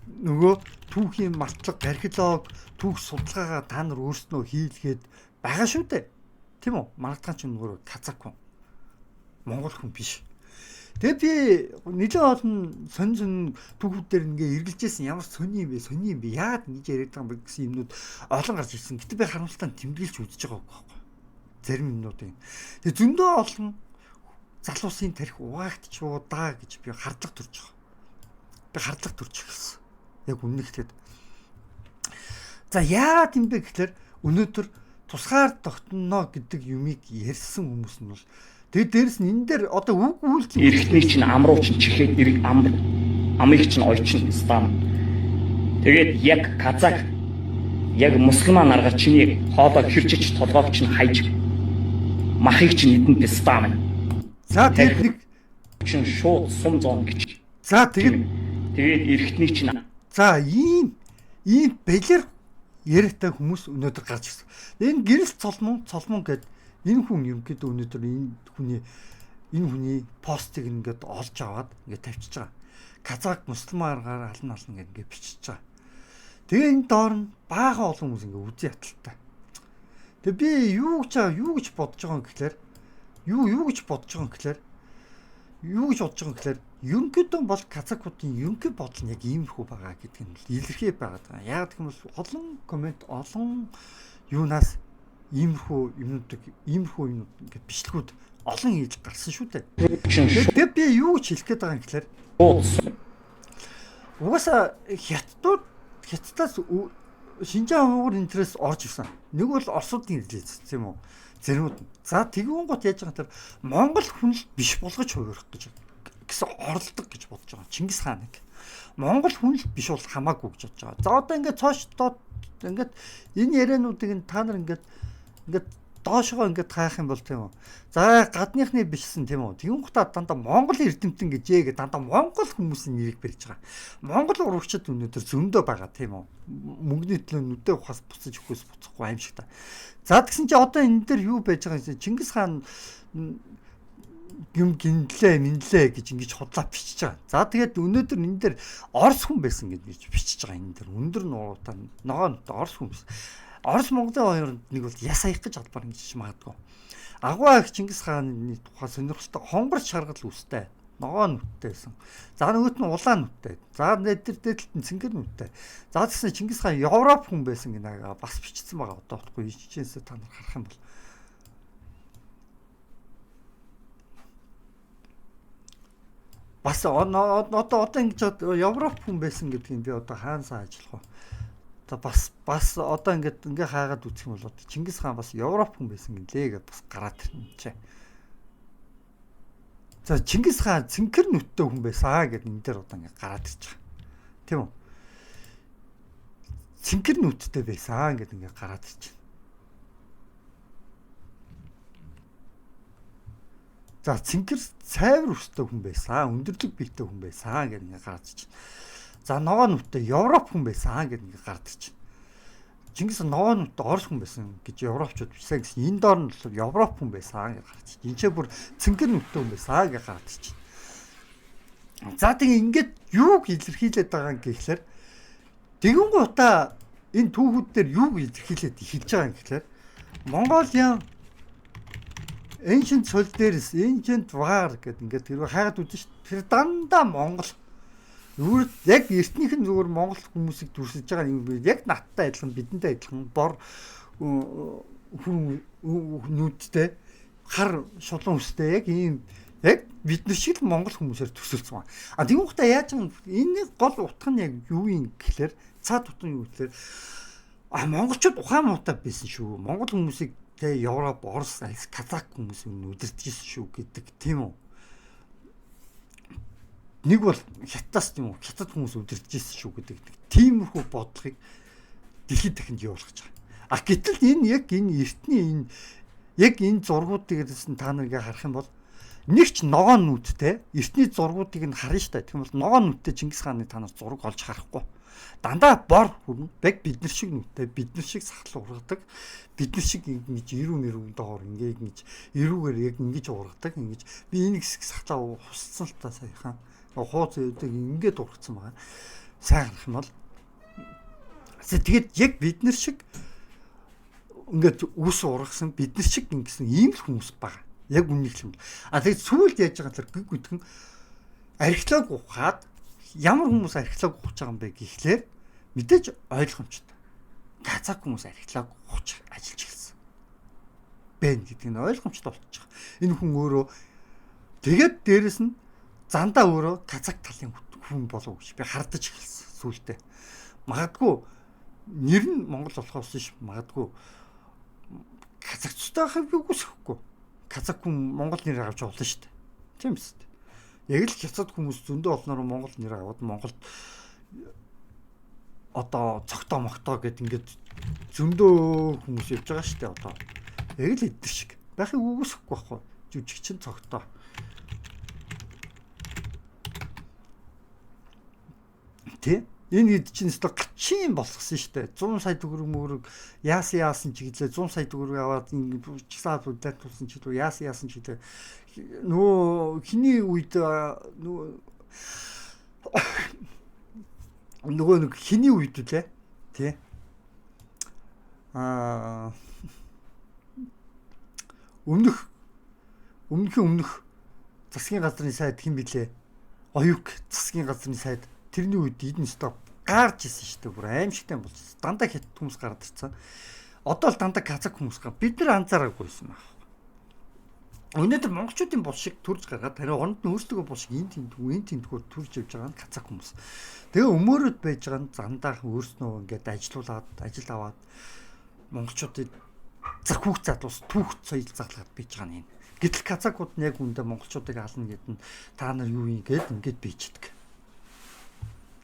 Speaker 1: нөгөө түүхийн малтлаг, археолог, түүх судалгаагаа та нар өөрснөө хийлгээд байгаа шүү дээ. Тийм үү? Маргатаан ч нөгөө казак хүн. Монгол хүн биш. Тэгээд би нэлээд олон сонин түүхүүдээр ингээ эргэлжсэн ямар сони юм бэ? Яагаад ингэж яриад байгаа юм бэ гэсэн юмнууд олон гарч ирсэн. Гэтэ би харамсалтай тэмдэглэж үзэж байгаа байхгүй. Зарим юмнуудыг. Тэгээд зөндөө олон залуусын тарих угаагтчуу даа гэж би хардлага төрж байгаа. Би хардлага төрж эхэлсэн. Яг үнэхээр. Яагаад юм бэ гэхээр өнөөдөр тусгаар тогтно гэдэг юмыг ярьсан хүмүүс нь бол тэгээд дээрэс нь энэ дээр одоо үг үйлдэл
Speaker 3: эрхтний чинь амруу чинь чихээд эрэг амыг чинь ойчин стам. Тэгээд яг казак яг мусульман арга чиний хоолой хэрчиж толгойг чинь хайж махыг чинь эдэнд стам.
Speaker 1: Тэгээд нэг
Speaker 3: чинь шууд сум зон гэж.
Speaker 1: Тэгээд
Speaker 3: эрхтний чинь
Speaker 1: ийм бэлэр яриатай хүмүүс өнөөдөр гарч ирсэн. Энэ гэрэл цолмон гэдэг энэ хүн ерөнхийдөө өнөөдөр энэ хүний постыг ингээд олж аваад ингээд тавьчихж байгаа. Казак мусульман аргаар алан ингээд бичиж байгаа. Тэгээ энэ доор нь баахан олон хүмүүс ингээд үзий яталтай. Тэгээ би юу гэж бодож байгаа юм гэхээр ерөнхийдөө бол казакуудын ерөнхий бодол нь яг иймэрхүү байгаа гэдэг нь илэрхий байгаа даа. Яг гэх юм бол олон комент, олон юунаас иймэрхүү юмнууд ингээд бичлэгүүд олон хийж гарсан шүү дээ. Тэгээд би юу гэж хэлэх гээд байгаа юм гэхээр угаасаа хятадаас Шинжаан уугур интерес орж ирсэн. Нэг бол Оросуудын ирэлээс тийм үү? Зэрнүүд. Тэгвэн гот яаж байгаа юм Монгол хүн л биш болгож хувирах гэсэн оролдог гэж бодож байгаа. Чингис хаан нэг. Монгол хүн л биш бол хамаагүй гэж бодож байгаа. Одоо ингээд цоочдод ингээд энэ яриануудыг та нар ингээд доошгоо ингээд хаах юм бол тийм үү. Гадныхны бичсэн тийм үү. Тэгүн гутаа дандаа Монгол эрдэмтэн гэжээ дандаа Монгол хүмүүсийн нэрийг барьж байгаа. Монгол урагчид өнөөдөр зөндөө байгаа тийм үү. Мөнгөний төлөө нүдээ ухаас буцаж өгөхөөс буцахгүй аимшигтай. Тэгсэн чи одоо энэ дээр юу байж байгаа юм Чингис хаан юм гинлээ гэж ингэж худлаа бичиж байгаа. Тэгээд өнөөдөр энэ дээр Орос хүн байсан гэж бичиж байгаа энэ дээр. Өндөр нуутаа ногоон Орос хүн байсан. Орос Монголын хоёрын нэг бол яс аях гэж албаар ингэж магадгүй. Агуу их Чингис хааны тухай сонирхолтой хонгорч шаргал үстэй. Ногоон нүдтэй байсан. Нөгөөт нь улаан нүдтэй. Дээдлэлт нь цэнгэр нүдтэй. Тэгсэн Чингис хаан Европ хүн байсан гинэ бас бичсэн байгаа. Одоо утгагүй ичээсээ та нар харах юм бол. Бас одоо ингэж Европ хүн байсан гэдгийг би одоо хаансаа ажиллах вэ? Бас одоо ингээд хаагаад үзэх юм бол Чингис хаан бас Европ хүн байсан гэлээ гэж бас гараад ирнэ чи. Чингис хаан цэнхэр нүдтэй хүн байсан гэдэг энэ дээр одоо ингээд гараад ирж байгаа. Тийм үү? Цэнхэр нүдтэй байсан гэдэг ингээд гараад ирж байна. Цэнхэр цайвар өстэй хүн байсан, өндөрлөг биетэй хүн байсан гэдэг ингээд гараад ирж байна. Ногоон нүдтэй Европ хүн байсан гэдэг ингээд гараад ирж байна. Чингис хаан ногоон нүдтэй Орос хүн байсан гэж европчууд бичсэн гэсэн. Энэ доор нь бол Европ хүн байсан гэж гараад ирж байна. Энд ч бүр цэнхэр нүдтэй хүн байсан гэж гараад ирж байна. Тэгээ ингээд юуг илэрхийлээд байгаа юм гэхлээр тэгүн гутаа энэ түүхүүд дээр юуг илэрхийлээд эхэлж байгаа юм гэхлээр Монголын ancient solidaris, ancient war гэдэг ингээд тэр хаагаад үзэн шүү дээ. Тэр дандаа Монгол зүгээр яг эртнийх нь зүгээр Монгол хүмүүсийг дүрсэж байгаа юм би яг надтай адилхан бидэнтэй адилхан бор хүн нүдтэй хар шулуун өстэй яг ийм яг бид нар шиг л Монгол хүмүүсээр төсөлсөн байна. А тийм ухта яаж юм энэ гол утга нь яг юу юм гэхлээр цаад утга нь юу гэхлээр монголчууд ухаан муутай байсан шүү. Монгол хүмүүсийг тэ Европ, Орос, Казак хүмүүс үдирдэж шүү гэдэг тийм үү. Нэг бол хятадас тийм үү. Хятад хүмүүс үдирдэж шүү гэдэг. Тиймэрхүү бодлогыг дэлхийд дахинд явуулах гэж байгаа. А гэтэл энэ яг энэ эртний энэ яг энэ зургуудыг гэсэн та нарыг харах юм бол нэг ч ногоон нүдтэй эртний зургуудыг нь харна штэ. Тийм бол ногоон нүдтэй Чингис хааны та нар зураг олж харахгүй. Дандаа бор хүн яг бид нар шиг нүдтэй бид нар шиг сахал ургадаг. Бид нар шиг ингэж ирүү нэрүүн доогоор ингэж ирүүгээр яг ингэж ургадаг. Ингэж би энэ хэсэг сахлаа хусцсан л та саяхан. Хууц өгдөг ингэж ургацсан байгаа. Сайн харах юм бол тэгээд яг бид нар шиг ингээд үс ургасан бид нар шиг ингэсэн ийм л хүмүүс байгаа. Яг үннийг л юм. А тэгээд сүүлд яаж байгаа талаар гүг үтгэн археолог ухаад ямар хүмүүс археолог ухаж байгаа юм бэ гэхлээр мэдээж ойлгомжтой. Казак хүмүүс археолог ухаж ажиллаж эхэлсэн. Бэн гэдэг нь ойлгомжтой болчих. Энэ хүн өөрөө тэгээд дээрэс нь зандаа өөрөө казак талын хүн болов гэж би хардаж эхэлсэн сүүлдээ. Магадгүй нэр нь Монгол болохоос биш магадгүй казакчтай хавь үгүйсэхгүй. Казак хүн Монгол нэр авч болно шүү дээ. Тийм үст. Яг л хятад хүмүүс зөндөө олноор Монгол нэр аваад Монголд одоо цогтоо могтоо гэд ингээд зөндөө хүмүүс явж байгаа шүү дээ одоо. Яг л эдгэр шиг. Байхыг үгүйсэхгүй байхгүй. Жүжигчин цогтоо. Тэ? Энэ хэд чинь өстө гачин болгосон шүү дээ. 100 сая төгрөг мөрөг яасан ч гэлээ 100 сая төгрөг аваад ингэ чигсаад үлдээсэн ч гэдэг яасан ч гэдэг нөө хиний үед нөгөө нэг хиний үед үлээ тий. Өмнөх засгийн газрын сайд хэн блэ? Оюук засгийн газрын сайд тэрний үед эдэн стоп гарч исэн шүү дээ. Бүр аимшигтай болчихсон. Дандаа хятад хүмүүс гараад ирсэн. Одоо л дандаа казак хүмүүс гар. Бид нар анзаараагүй байсан байна. Өнөөдөр монголчуудын бол шиг төрж гаргаад харин оронд нь өөрсдөө бол шиг энэ тэмдгүүд төрж явж байгаа нь казак хүмүүс. Тэгээ өмөрөд байж байгаа нь зандаа өөрснөө ингээд ажилуулад ажил аваад монголчуудыг захүүх залуус түүх соёл заглаад бийж байгаа нь энэ. Гэтэл казакууд нь яг үндэ монголчуудыг ална гэдэг нь та нар юу юм гээд ингээд бийждэг.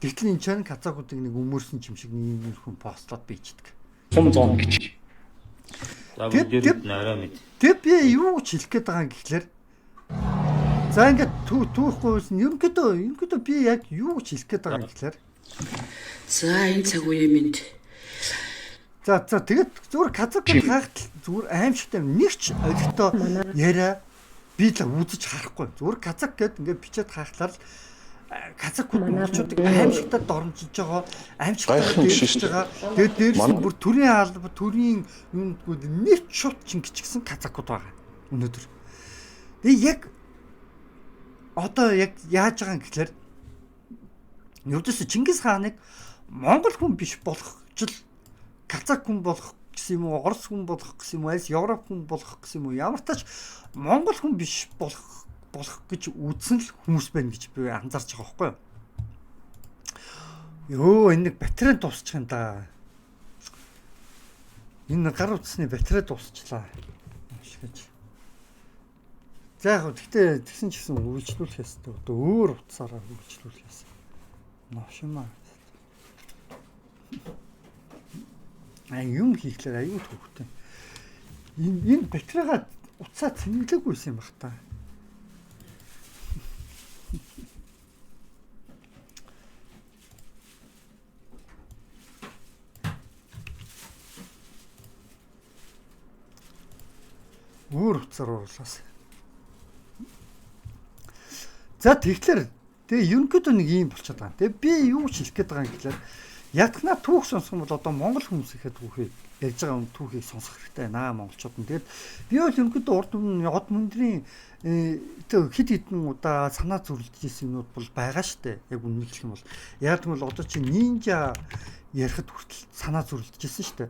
Speaker 1: Гэтэл энэ чань казакуудыг нэг өмөрсөн юм шиг нэг хүн постлоод бийждэг.
Speaker 3: Сум зон гэж.
Speaker 4: За бүгд нараа мэд.
Speaker 1: Тэг би юу ч хэлэх гээд байгаа юм гэхлээр за ингээд түүхгүйс нь ерөнхийдөө би яг юу ч хэлэх гээд байгаа юм гэхлээр
Speaker 2: За энэ цаг үеийн минь
Speaker 1: за тэгээд зүгээр казакууд хаахтал зүгээр аимшигтай нэг ч олигтой яриа би л үзэж харахгүй. Зүгээр казак гэд ингээд бичээд хаахлаар казакууд монголчуудыг аимшигтай дормжиж байгаа, аимшигтай дээрж байгаа. Тэгээд дээрс нь бүр төрийн алба, төрийн юмдгүүд нэг шут чингичсэн казакууд байгаа. Өнөөдөр. Тэгээ яг одоо яг яаж байгаа юм гэхлээр ердөөсөө Чингис хааныг монгол хүн биш болгох жил казак хүн болох гэсэн юм уу, орос хүн болох гэсэн юм уу, альс европ хүн болох гэсэн юм уу, ямар ч тач монгол хүн биш болох гэж үзсэн л хүмүүс байна гэж би анзаарч байгаа байхгүй юу. Энэ нэг батарей дуусчих юм да. Энэ гар утасны батарей дуусчлаа. Ашигч. За яг гэхдээ тэгсэн ч гэсэн үйлчлүүлэх ёстой. Одоо өөр утсаараа үйлчлүүлэх ёстой. Машина. Юм хийхлээр аюул төвхтэй. Энэ батарейга утсаа цэнгэлэггүйсэн юм баг та. Өөр утсаар оруулаас. За тэгэхээр тэгээ ерөнхийдөө нэг юм болчиход байгаа. Тэгээ би юу ч хэлэх гээд байгаа юм гэхлээр Ятгнаа түүх сонсох юм бол одоо монгол хүмүүс ихэд түүхийг ярьж байгаа юм түүхийг сонсох хэрэгтэй наа монголчууд нь. Тэгээд би бол ерөнхийдөө урд өмнө од мөндрийн хид хідэн удаа санаа зөрүүлж ирсэн юмнууд бол байгаа штэ. Яг үннийг хэлэх юм бол яг тэгвэл одоо чи нинжа ярихад хүртэл санаа зөрүүлж ирсэн штэ.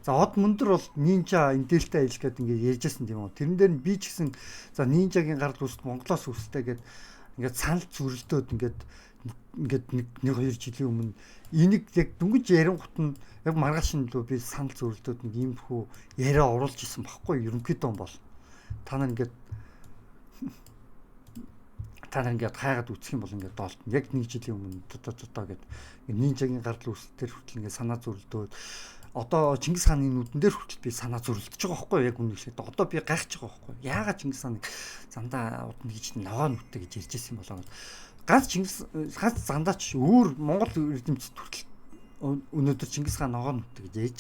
Speaker 1: За од мөндөр бол нинжа энэ дельта ил гэдэг ингээд ярьжсэн тийм үү. Тэрэн дээр нь би ч гэсэн за нинжагийн гарал үүсэлт Монголоос үүсэлтэй гэдэг ингээд санал зөрөлдөөд ингээд нэг хоёр жилийн өмнө энийг яг дүнгийн ярингут нь яг маргааш нь лөө би санал зөрөлдөөд нэг иймэрхүү яриа оруулж исэн багхгүй ерөнхийдөө бол та нар ингээд хайгаад үсэх юм бол ингээд доолт яг нэг жилийн өмнө тоо гэд нинжагийн гарал үүсэлтээр хүртэл ингээд санаа зөрөлдөөд одоо Чингис хааны нүдэн дээр хүртэл би санаа зөрөлдөж байгаа байхгүй яг үнэ шиг одоо би гайхаж байгаа байхгүй яагаад Чингис хааны зандаа удна гэж ногоо нүдтэй гэж ярьж ирсэн болоо ганц Чингис хаан зандаач өөр Монгол эрдэмтэд хүртэл өнөөдөр Чингис хаан ногоо нүдтэй гэж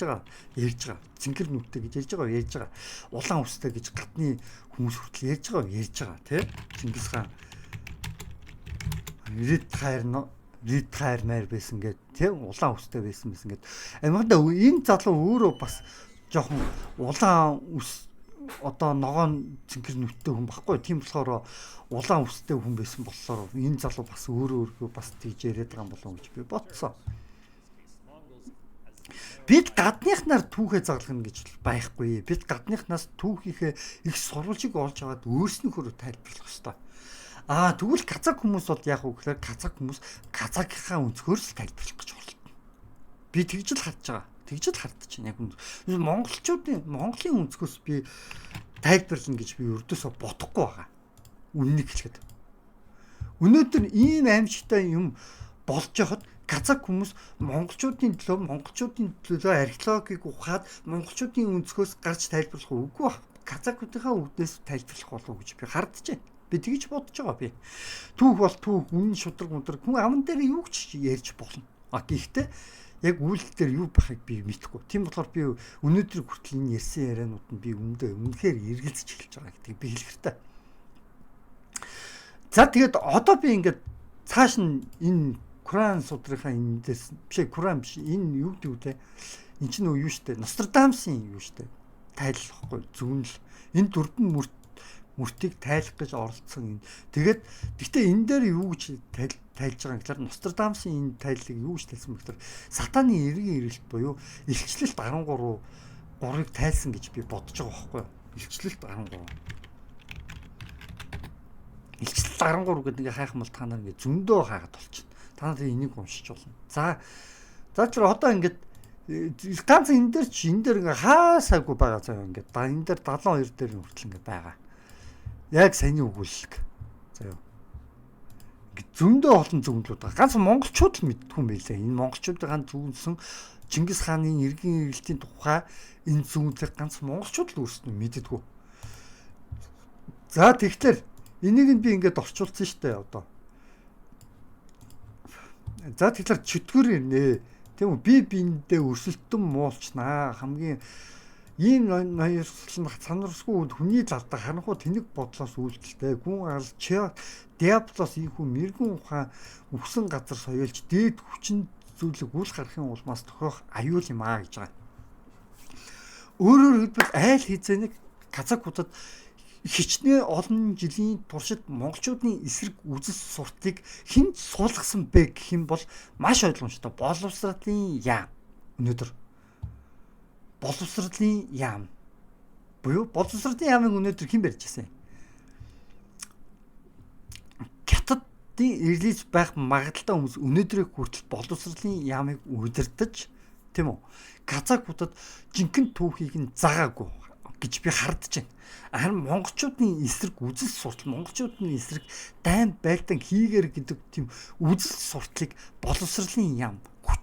Speaker 1: ярьж байгаа цэнгэр нүдтэй гэж ярьж байгаа улаан үстэй гэж гадны хүмүүс хүртэл ярьж байгаа тий Чингис хаан ретайр мэр байсан гэд тийм улаан үстэй байсан гэд амганда энэ залуу өөрөө бас жоохон улаан үс одоо ногоон цэнгэр нүдтэй хүн баггүй тийм болохоор улаан үстэй хүн байсан болохоор энэ залуу бас өөрөө бас тийж яриад байгаа юм болов гэж би бодсон. Бид гадныхнаар түүхээ заглахна гэж байхгүй. Бид гадныхнаас түүхийнхээ их сурвалжийг олж аваад өөрснийхөө тайлбарлах ёстой. Тэгвэл казак хүмүүс бол яг үг гэхээр казак хүмүүс казакийнхаа өнцгөр л тайлбарлах гэж оролдоно. Би тэгж л харж байгаа. Тэгж л хардж байна яг үнд. Монголын өнцгөөс би тайлбарлана гэж би өрдөөсөө бодохгүй байгаа. Үннийг хэлэхэд. Өнөөдөр ийм аимшигтай юм болж яхад казак хүмүүс монголчуудын төлөө археологийг ухаад монголчуудын өнцгөөс гарч тайлбарлах үгүй ба. Казакуудынхаа үднээс тайлбарлах болов гэж би хардж байна. Би тэгж бодож байгаа би. Түүх бол түүх, үнэн шудраг хүн аман дээр юу ч ярьж болно. Гэхдээ яг үйлдэл дээр юу байхыг би мэдэхгүй. Тийм болохоор би өнөөдөр хүртэл энэ ярьсан ярианууд нь би үнэхээр эргэлзэж эхэлж байгаа гэдгийг би хэлэх хэрэгтэй. За тэгээд одоо би ингээд цааш нь энэ Куран судрынхаа эндээс Куран биш энэ юу гэдэг вэ? Энд чинь юу штэ? Нострадамсын юу штэ? Тайлбарлахгүй зөвнөл. Энэ дөрвөн мөртийг тайлах гэж оролцсон энэ. Гэхдээ энэ дээр юу гэж тайлж байгаа гэхээр Нострадамсын энэ тайллыг юу гэж тайлсан бэ гэхээр сатаны эргийн ирэлт буюу илчлэлт 13-ыг тайлсан гэж би бодож байгаа байхгүй юу? Илчлэлт 13. Илчлэлт 13 гэдэг ингээ хайх юм бол та нар ингээ зөндөө хаагаад болчихно. Та нар энийг уншиж болно. За тэр одоо ингээд ганц энэ дээр ингээ хаасаагүй байгаа заа ингээ. Энэ дээр 72 дээр хүртэл ингээ байгаа. Яг саяны өгүүлэлт. За юу. Зөндөө олон зөвлөлүүд байгаа. Ганц монголчууд л мэддэг юм байлаа. Энэ монголчуудын зөвлөсөн Чингис хааны эргийн ирэлтийн тухай энэ зөвлөлийг ганц монголчууд л өөрсдөө мэддэггүй. За тэгэхээр энийг нь би ингээд орчуулсан шүү дээ одоо. За тэгэхээр чөтгөр ирнэ. Тийм үү? Би биендээ өрсөлдөн муулчнаа. Хамгийн ийм ноёрсон санарсгүй хүний талдаа харанхуй тэнэг бодлоос үйлдэлтэй гүн алж диаблос ийхүү мэрэгэн ухаан үхсэн газар соёолж дээд хүчин зүйлэг үл харахын улмаас тохиох аюул юм аа гэж байгаа. Өөрөөр хэлбэл айл хизээник казакуудад хичнээн олон жилийн туршид монголчуудын эсрэг үзэл суртыг хэн суулгасан бэ гэх юм бол маш ойлгомжтой. Боловсролын яам өнөөдөр боловсролын яам буюу боловсролын яамыг өнөөдөр хэн барьж ирсэн? Хятадын эрлийз байх магадaltaй хүмүүс өнөөдрийг хүртэл боловсролын яамыг удирдах тийм үү? Казакуудад жинхэнэ түүхийг нь заагаагүй гэж би хардж байна. Харин монголчуудын эсрэг үзэл суртал, монголчуудын эсрэг дайн байлдан хийгэр гэдэг тийм үзэл сурталыг боловсролын яам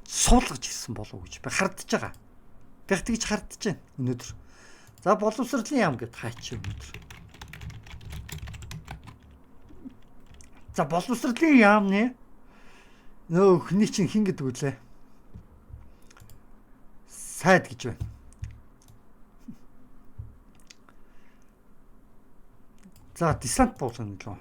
Speaker 1: суулгаж ирсэн болов уу гэж би хардж байгаа. Би тэгж хардж байна өнөөдөр. За боловсролын яам гэд хаач өнөөдөр. За боловсролын яамны хүний чинь хин гэдэг үлээ. Сайд гэж байна. За десант болгоно лөө.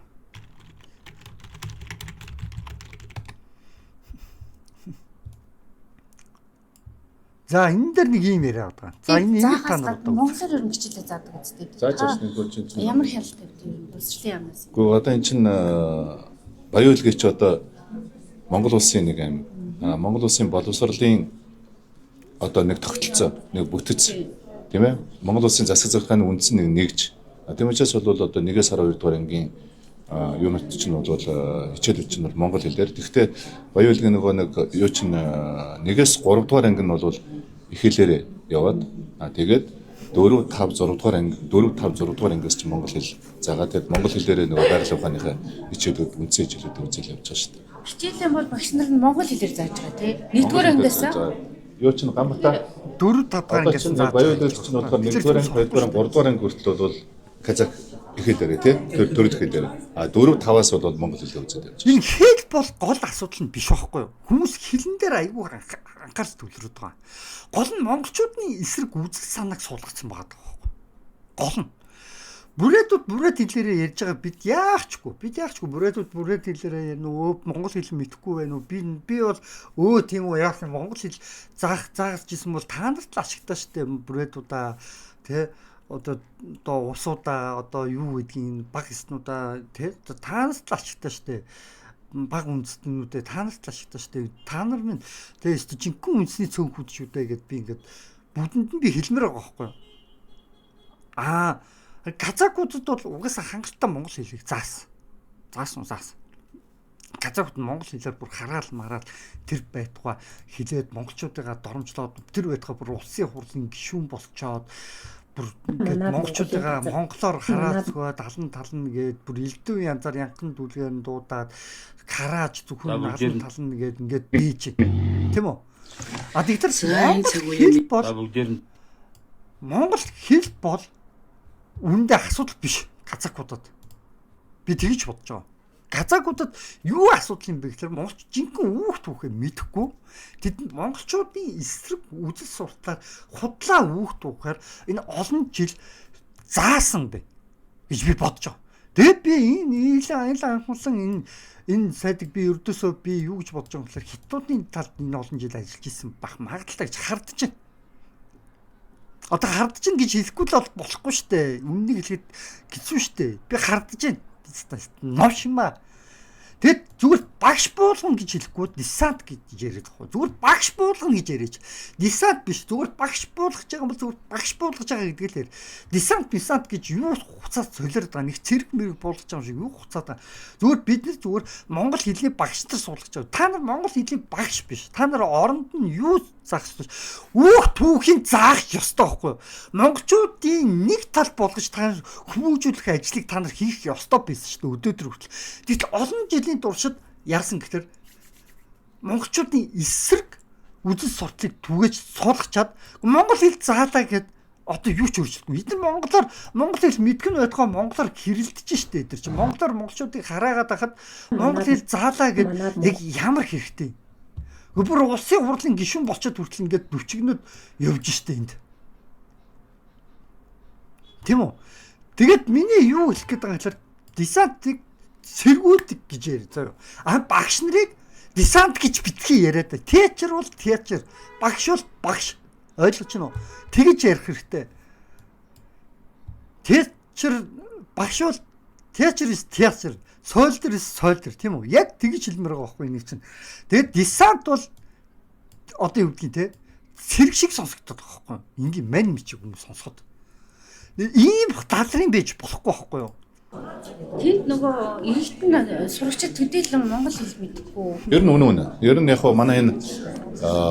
Speaker 1: За энэ дээр нэг юм яриад байгаа. За энэ нэг та нар одоо
Speaker 2: Монголоор ер нь хичээлээ заадаг үстэй.
Speaker 5: Зааж авч нэг болж байна.
Speaker 2: Ямар хяналт тавьд юм боловсролын яамнаас.
Speaker 5: Гэхдээ одоо эн чинь баян үлгийч одоо Монгол улсын нэг аим Монгол улсын боловсролын одоо нэг тогтолцоо, нэг бүтэц тийм ээ. Монгол улсын засаг захиргааны үндсэн нэг нэгж. Тийм учраас бол одоо 1-ээс 12 дугаар ангийн юунууд чинь бол хичээлүүд чинь бол монгол хэлээр. Тэгэхдээ баян үлгийн нөгөө нэг юу чинь 1-ээс 3 дугаар анги нь бол их хэлээр яваад тэгээд 4 5 6 дугаар анги 4 5 6 дугаар ангиас чинь монгол хэл заагаад тэгээд монгол хэлээр нөгөө байгаль ухааныхаа хичээлүүд үндсэн хичээлүүд үзэл явж байгаа шүү дээ.
Speaker 2: Хичээлээ бол багш нар нь монгол хэлээр зааж байгаа тий. Нэгдүгээр ангиас
Speaker 5: юу чинь гамбата
Speaker 1: 4 5 дахь
Speaker 5: одоо чинь баян үлгийч чинь болохоор 1-р анги 2-р анги 3-р анги хүртэл бол казак их хэлээр тий. Төрөлх хэлээр. 4-5-аас бол монгол хэлээр үзээд явж байгаа.
Speaker 1: энэ хэл бол гол асуудал нь биш байхгүй юу? Хүмүүс хэлэн дээр айгүй анхаарч төвлөрөд байгаа. Гол нь монголчуудын эсрэг үзэл санааг суулгацсан байгаа байхгүй юу? Гол нь бүрээдүүд хэлээрээ ярьж байгаа бид яахчгүй бүрээдүүд хэлээрээ ярина уу монгол хэл мэдэхгүй байна уу би бол тийм үү яах юм монгол хэл зааж гисэн бол та нарт л ашигтай штэ бүрээдүүдаа тий одоо усуудаа одоо юу гэдгийг баг эснүүдаа тий та нарт л ашигтай штэ баг үндэстнүүдэд та нарт л ашигтай штэ та нар минь тий жинхэнэ үндэсний цөөнхүүд шүү дээ гэд би ингээд бүдэнд нь би хэлмээр байгаа байхгүй юу казакуудад бол угаасаа хангалттай монгол хэлийг заасан. Казакууд монгол хэлээр бүр хараал мараал тэр байтугай хэлээд монголчуудыгаа доромжлоод тэр байтугай бүр улсын хурлын гишүүн болцоод бүр ингээд монголчуудыгаа монголоор хараацгаа талан гээд бүр элдв янзаар янхан дүлгээр дуудаад харааж зөвхөн талан гээд ингээд бийж тийм үү? Тэгэхээр хэл бол монгол хэл бол үүндээ асуудал биш казакуудад. Би тэгж бодож байгаа. Казакуудад юу асуудал юм бэ гэхээр монголч жинхэнэ хүүхд мэдэхгүй. Тэд монголчуудын эсрэг үзэл сурталаар худлаа хүүхд ухаар энэ олон жил заасан бэ гэж би бодож байгаа. Тэгээд би энэ анхуулсан энэ сайдыг би ердөөсөө би юу гэж бодож байгаа юм гэхээр хятадуудын талд энэ олон жил ажиллаж исэн бах магадaltaй гэж хардж байна. Одоо хардж ин гэж хэлэхгүй л болохгүй штэ. Үннийг хэлэхэд хэцүү штэ. Би хардж ин. Новшима. Тэгэд зүгээр багш буулгана гэж хэлэхгүй десант гэж яриад байгаа. Зүгээр багш буулгана гэж яриач. Десант биш. Зүгээр багш буулгаж байгаа бол зүгээр багш буулгаж байгаа гэдэг л яар. Десант гэж юу хуцаад солиорд байгаа. Нэг цэрэг мэрэг буулгаж байгаа юм шиг юу хуцаад байгаа. Зүгээр бид нар зүгээр монгол хэлний багш нар суулгаж байгаа. Та нар монгол хэлний багш биш. Та нар оронд нь юу заах ёстой. Үүх түүхийн заах ёстой байхгүй юу? Монголчуудын нэг тал болгож та хүмүүжүүлэх ажлыг та нар хийх ёстой байсан шүү дээ өдөөдөр хүртэл. Тэгтэл олон жилийн туршид яасан гэхээр монголчуудын эсрэг үзэл сурталыг түгээж суулгачаад монгол хэл заалаа гэд одоо юу ч өөрчлөхгүй. Эдгээр монгол хэл мэдгэн байтугай монголоор хэрэлдэж штэ эдгээр чинь монголчуудыг хараагаад байхад монгол хэл заалаа гэд яг ямар хэрэгтэй. Өөр улсын хурлын гишүүн болчиход хүртэл ингээд нүчигнүүд явж штэ энд. Тийм үү? Тэгээд миний юу хэлэх гээд байгаа гэхээр десантыг сэргүүлдэг гэж яриа заяа. Багш нарыг десант гэж битгий яриад. Театр бол театр, багш бол багш. Ойлгож байна уу? Тэгж ярих хэрэгтэй. Театр багш бол театр, солдер тийм үү? Яг тэгж хэлмээр байгаа байхгүй нэг чинь. Тэгээд десант бол одоо юу гэдгийг те сэрэг шиг сонсогддог байхгүй юу? Ингийн мань мичиг хүмүүс сонсоход. Ийм талрын байж болохгүй байхгүй юу?
Speaker 2: Тэнд нөгөө эрэгтэн сурагчид төдийлөн монгол хэл мэдгүй.
Speaker 5: Ер нь үнэ. Ер нь яг хоо манай энэ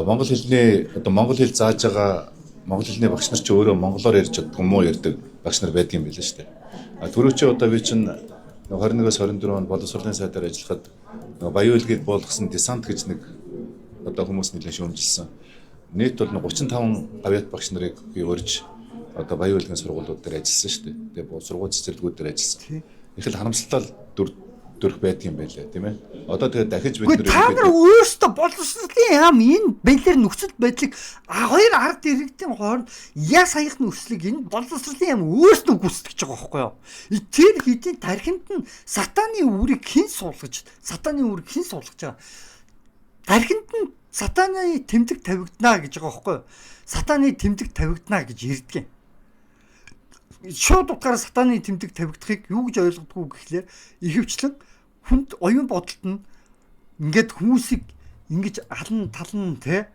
Speaker 5: монгол хэлний одоо монгол хэл зааж байгаа монгол хэлний багш нар ч өөрөө монголоор ярьж чаддаг муу ярьдаг багш нар байдаг юм билээ шүү дээ. Түрүү чи одоо би чинь 21-с 24 онд боловсролын сайдаар ажиллахад баян үлгийг буулгасан десант гэж нэг одоо хүмүүс нэлээд шүүмжилсэн. Нийт бол 35 авиат багш нарыг би урьж одоо баян үлгийн сургуулиуд дээр ажилласан шүү дээ. Тэгээ сургууль цэцэрлэгүүд дээр ажилласан. Их л харамсалтай дөрөх байдаг юм байлаа тийм ээ. Одоо тэгээ дахиж бид нэр
Speaker 1: та нар өөрсдөө боловсролын яам энэ бэлэр нөхцөл байдлыг хоёр ард иргэдийн хооронд яа саяхны нөхцөлийг энэ боловсролын яам өөрсдөө гүйцэтгэж байгаа байхгүй юу? Тэр хэдийн тархинд нь сатаны үрийг хэн суулгаж байгаа? гархинд нь сатаны тэмдэг тавигдана гэж байгаа байхгүй юу? Сатаны тэмдэг тавигдана гэж ирдэг юм. Шууд утгаараа сатаны тэмдэг тавигдахыг юу гэж ойлгодгоо гэхлээр ихэвчлэн хүнд оюун бодолд нь ингээд хүмүүсийг ингэж алан талан те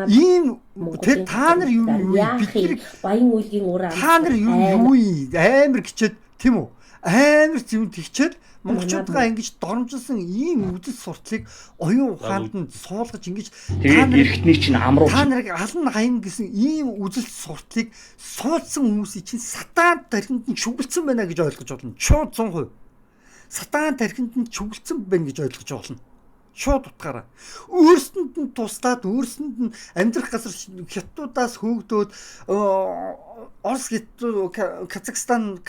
Speaker 1: ийм тэр та нар юу бидний
Speaker 6: баян үйлгийн ураа
Speaker 1: та нар юу амар гिचээд тийм үү амар зэмд хичээд монголчуудаа ингэж доромжилсан ийм үдэл суртлыг оюун ухаанд нь суулгаж ингэж
Speaker 3: Тэгээд эрхтний чинь амруулж
Speaker 1: та нарыг алан хаян гэсэн ийм үдэл суртлыг суулсан хүмүүсийн чинь сатан тархинд нь чүглэлсэн байна гэж ойлгож болно. Шууд 100%. Сатан тархинд нь чүглэлсэн байна гэж ойлгож болно. Шууд утгаараа өөрсөнд нь туслаад өөрсөнд нь амьдрах газар хятадуудаас хөөгдөөд Орос Казахстан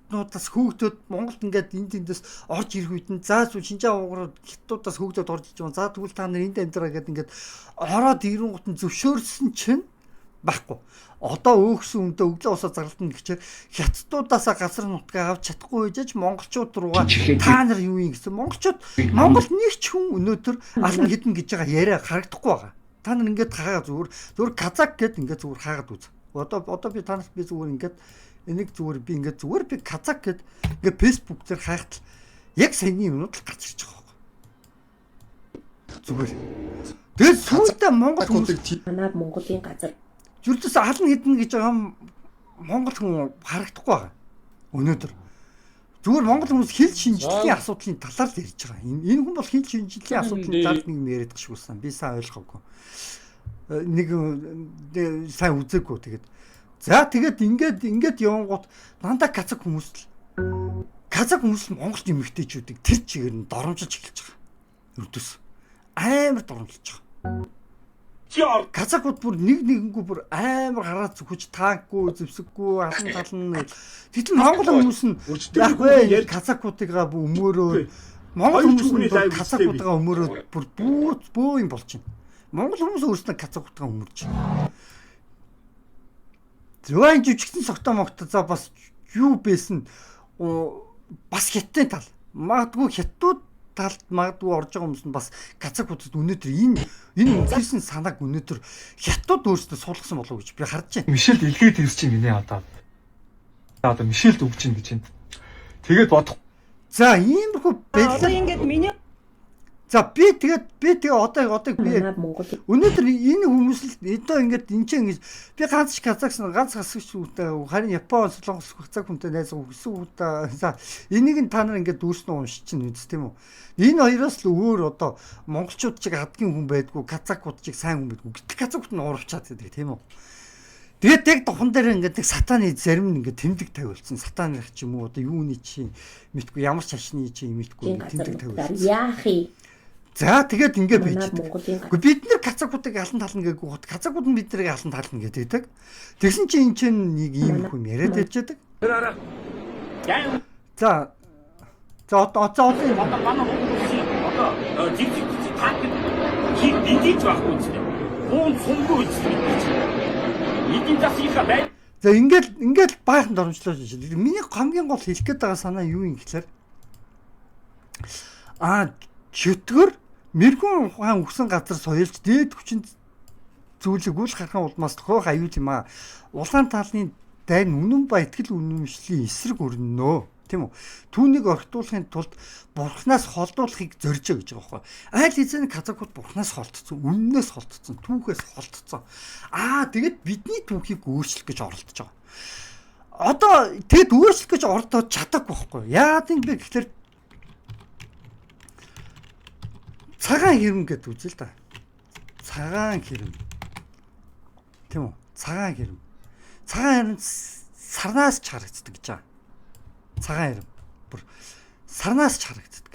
Speaker 1: нуудаас хөөгдөөд Монголд ингээд энд тэндээс орж ирэх үед нь за шинжаа ууграад хятадуудаас хөөгдөөд орж иж байгаа. За тэгвэл та нар энд амьдраа гэдэг ингээд ороод ирэнгуут нь зөвшөөрсөн чинь байхгүй. Одоо өөхсөн үндэ өглөө усаа зарлалтна гэчээр хятадуудаасаа газар нутгаа авч чадахгүй байж монголчууд руугаа та нар юу юм гэсэн монголчууд Монгол нэг ч хүн өнөөдөр алан хідэн гэж байгаа яриа харагдахгүй байгаа. Та нар ингээд хаагаа зүгээр казак гэд ингээд зүгээр хаагаад үз. Одоо би танаас би зүгээр ингээд энийг зүгээр би казак гэд ингээд фэйсбુક дээр хаахтал яг саяны юмнууд л гарч ирж байгаа байхгүй. Зүгээр. Тэгээд сүүлдээ Монгол хүмүүс
Speaker 6: манай Монголын газар
Speaker 1: зүрдээс алан хідэн гэж байгаа Монгол хүн харагдахгүй байгаа. Өнөөдөр зүгээр Монгол хүмүүс хэл шинжилгээний асуудлын талаар л ярьж байгаа. Энэ хүн бол хэл шинжилгээний асуудлын талаар нэг юм яриад гэж үсэн. Би сайн ойлгоогүй. Нэг сайн үзээгүй тэгээд. За тэгээд ингээд явангууд дандаа казак хүмүүс л Монголд эмэгтэйчүүдийг тэр чигээр нь доромжилж эхэлж байгаа. Өрдөөс амар доромжилж байгаа. Казакууд бүр нэгнгүү бүр амар гараад зүгж таанкгүй зэвсэггүй алан талан тэгтэл Монгол хүмүүс нь яг вэ казакуудыгаа өмөрөө Монгол хүмүүс нь казакуудыгаа өмөрөө бүр бөө юм болж байна. Монгол хүмүүс өөрсдөө казакуудыгаа өмөрч. Зөвхөн жижигсэн согтоо могт за бас юу байсан бас хятадын тал магадгүй хятадууд талд магадгүй орж байгаа хүмүүс нь бас казакуудад өнөөдөр энэ үнэрсэн санааг өнөөдөр хятад өөрсдөө суулгасан болов уу гэж би харж байна.
Speaker 7: Мишелд илгээд ирс чинь гинэ одоо Мишелд өгч ин гэж байна. Тэгээд бодох.
Speaker 1: За иймэрхүү байлаа.
Speaker 2: Ингээд миний
Speaker 1: За би тэгээ одоо би
Speaker 6: Монгол
Speaker 1: өнөөдөр энэ хүмүүс л одоо ингээд энэ чинь ингэж би ганц Казахстан ганц хасагч үүтэй харин Япон Солонгос хацаг хүнтэй найз өгсөн үүтэй за энийг нь та нар ингээд дүүрснөө уншиж чинь үз тийм үү энэ хоёроос л өөр одоо монголчууд чиг хадгийн хүн байдгүй казакууд чиг сайн хүн байдгүй гэтэл казакууд нь уурчаад гэдэг тийм үү тэгээд яг дохон дээр ингээд сатаны зарим нь ингээд тэмдэг тавиулсан сатаных ч юм уу одоо юуны чи мэдгүй ямар ч шашны чи мэдгүй тэмдэг тавиулсан
Speaker 6: яах юм.
Speaker 1: За тэгээд ингээд байж.
Speaker 6: Монголын
Speaker 1: Гэхдээ бид нэр казакуудыг алан тална гээгүү хот казакууд нь бид нарыг алан тална гэдэг. Тэгсэн чинь энэ чинь нэг ийм хүн яриад байждаг. За одоо
Speaker 3: манай одоо жижиг таак хин дижиж байхгүй үстэй. Уун сумгүй үстэй. Эдийн засгийнхаа бай.
Speaker 1: за ингээд баахан доромжлоо шин. Миний хамгийн гол хэлэх гээд байгаа санаа юу юм гэхээр чөтгөр мэрэгүн ухаан өгсөн газар соёлж дээд хүчин зүйлийг үл харахын улмаас тохиох аюул юм аа. Улаан талны дайн үнэн ба итгэл үнэмшлийн эсрэг өрнөнөө. Тийм үү? Түүнийг орхитуулахын тулд бурхнаас холдуулахыг зорж байгаа гэж байгаа байхгүй. Айл эзэн казакууд бурхнаас холдсон, үннээс холдсон, түүхээс холдсон. Тэгээд бидний түүхийг өөрчлөх гэж оролдож байгаа. Одоо тэгэд өөрчлөх гэж оролдоод чадахгүй байхгүй. Яагаад юм бэ гэхээр цагаан хэрэм гэдэг үзэл да. Цагаан хэрэм. Тийм үү? Цагаан хэрэм. Цагаан хэрэм сарнаас ч харагддаг гэж байгаа. Цагаан хэрэм. Бүр сарнаас ч харагддаг.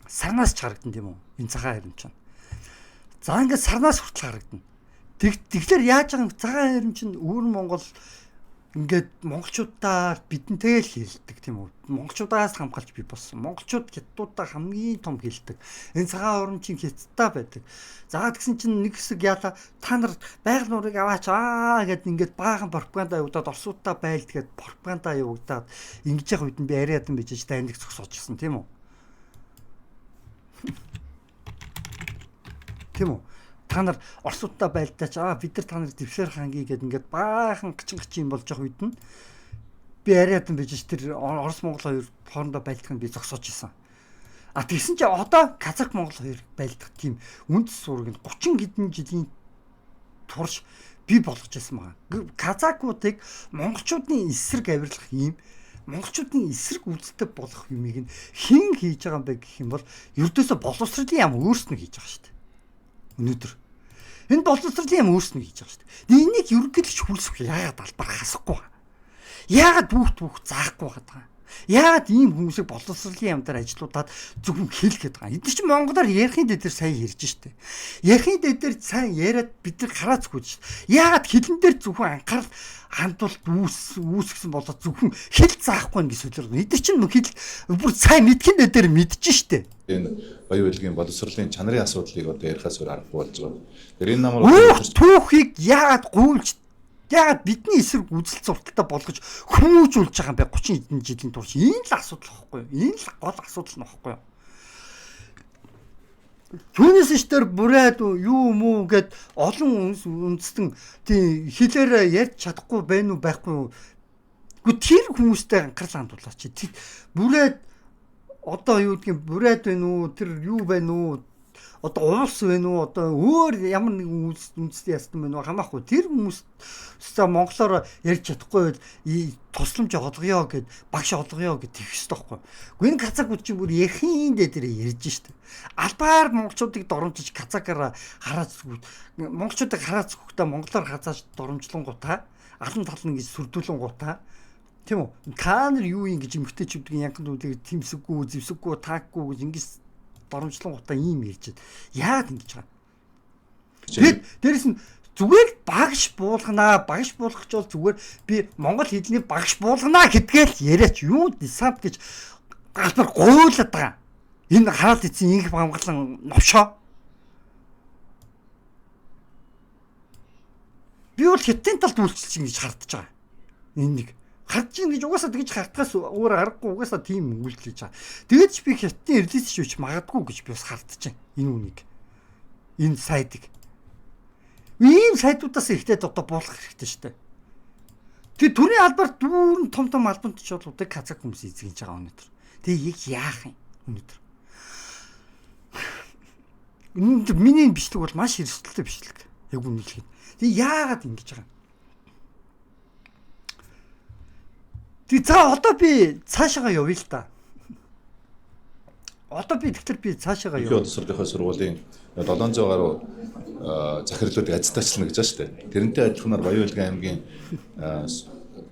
Speaker 1: Сарнаас ч харагдана тийм үү? Энэ цагаан хэрэм чинь. За ингээд сарнаас хүртэл харагдана. Тэгэхээр яаж байгаа юм цагаан хэрэм чинь өөр Монгол ингээд монголчуудаа бидэнтэй л хэлдэг тийм үү. Монголчуудаас хамгаалж би болсон. Монголчууд хятадуудаа хамгийн том хэлдэг. Энэ цагаан орн чинь хятадтай байдаг. За тэгсэн чинь нэг хэсэг яалаа та нар байгаль нуурыг аваач гэд ингээд баахан пропаганда явуулаад орсуудаа байлдгээд пропаганда явуулаад ингэж явах үед нь би яриад юм бижиж дайныг зогсоож гисэн тийм үү. Тийм үү? Та нар Оросуудтай байлдаач бид нар та нарыг дэвшээр хангийг гэдэг ингээд баахан гчин болж байгаа үед нь би яриадан бийж тэр Орос Монгол хоёр хоорондоо байлдахыг би зогсоож исэн. Тэгсэн чи одоо Казак Монгол хоёр байлдах тийм үндэс сураг нь 30 хэдэн жилийн турш би болгож ирсэн байгаа. Казакуудыг монголчуудын эсрэг авирлах юм, монголчуудын эсрэг үйлдэлтэй болох юмыг нь хэн хийж байгаа юм бэ гэх юм бол ердөөсө боловсролын яам өөрснөө хийж байгаа шүү дээ. Өнөөдөр энэ боловсролын яам өөрснөө хийж байгаа шүү дээ. Энийг ерөнхийдөө хүлсэх яагаад албаар хасахгүй байгаа. Яагаад бүх заахгүй байгаа. Яагаад ийм хүмүүсийг боловсролын яамдаар ажиллуудаад зөвхөн хэлгээд байгаа. Эдгээр чинь монголоор ярихын дээр сайн ярьж штэ. Ярихын дээр сайн яриад бид нар хараа зүгэж штэ. Яагаад хэлэн дээр зөвхөн анхаарал хандуулт үүсгэсэн болоод зөвхөн хэл заахгүй нэг зүйлэр. Эдгээр чинь хэл бүр сайн мэдхийн дээр мэдж штэ.
Speaker 5: Энэ баян үйлгийн боловсролын чанарын асуудлыг одоо ярихаас өөр аргагүй болж байгаа. Тэр энэ намар
Speaker 1: түүхийг яагаад гуйлж яагаад бидний эсрэг үзэл зурталтай болгож хүмүүжүүлж байгаа юм бэ 30 хэдэн жилийн турш энэ л асуудал واخгүй юу? Энэ л гол асуудал нь واخгүй юу? Түүнээс ч тэр бүрээд юу мүү гэд олон үндэстэн тийм хэлээр ярьж чадахгүй байх уу байхгүй юу? Гэхдээ тэр хүмүүстэй анхаарал хандуулаач. Тэр бүрээд одоо юу гэдгийг бүрээд байна уу? Тэр юу байна уу? Одоо уус вэ нүү одоо өөр ямар нэгэн үндэсний ястан байна уу хамаахгүй тэр хүмүүс монголоор ярьж чадахгүй тусламж олгоё гэд багш олгоё гэд тэгэх ёстой байхгүй. Гүн казакууд чинь бүр ярхийн дээр ярьж штэ. Албаар монголчуудыг доромжиж казакаараа хараад монголчуудыг хараад зүгтээ монголоор хазааж доромжлонгуудаа алан тал нь гэж сүрдүүлэнгуудаа тийм үү? Та нар юу юм гэж эмгтээчүүдийн янхан дүүдийг тэмсэггүй зэвсэггүй таахгүй гэж ингэж доромжлонгуудаа ийм ярьж яагаад ингэж байгаа. Тэгэд дээрэс нь зүгээр багш буулганаа багш буулгах ч бол зүгээр би монгол хэлний багш буулганаа гэдгээл яриач юу десант гэж галбар гуйлаад байгаа. Энэ хаалт эцсийн инх хамгаалан новшоо. Би бол хятадын талд үйлчлэж ингэж хардж байгаа. Энэ нэг хардж ийн гэж угаасаа тэгж хартахаас өөр аргагүй угаасаа тийм үйлдэлж байгаа. Тэгээд ч би хятадын эрлээс шүүч магадгүй гэж би бас хардж байна. Энэ үнийг. Энэ сайдыг. Ийм сайдуудаас ихтэй одоо буулгах хэрэгтэй шүү дээ. Тэгээд төрийн албаар дүүрэн том албанд ч болоод казак хүмүүс эзэгж байгаа өнөөдөр. Тэгээд яг яах юм өнөөдөр. Өнөөдөр миний бичлэг бол маш эрсдэлтэй бичлэг. Яг үнэ хэлэхэд. Тэгээд яагаад ингэж байгаа юм? За одоо би цаашаа явъя л да. Одоо би тэгэхээр би цаашаа явъя.
Speaker 5: Боловсролынхаа сургуулийн 700 гаруй захирлуудыг ажтаачлна гэж байна шүү дээ. Тэрнтэй адилханаар Баян Улгийн аймгийн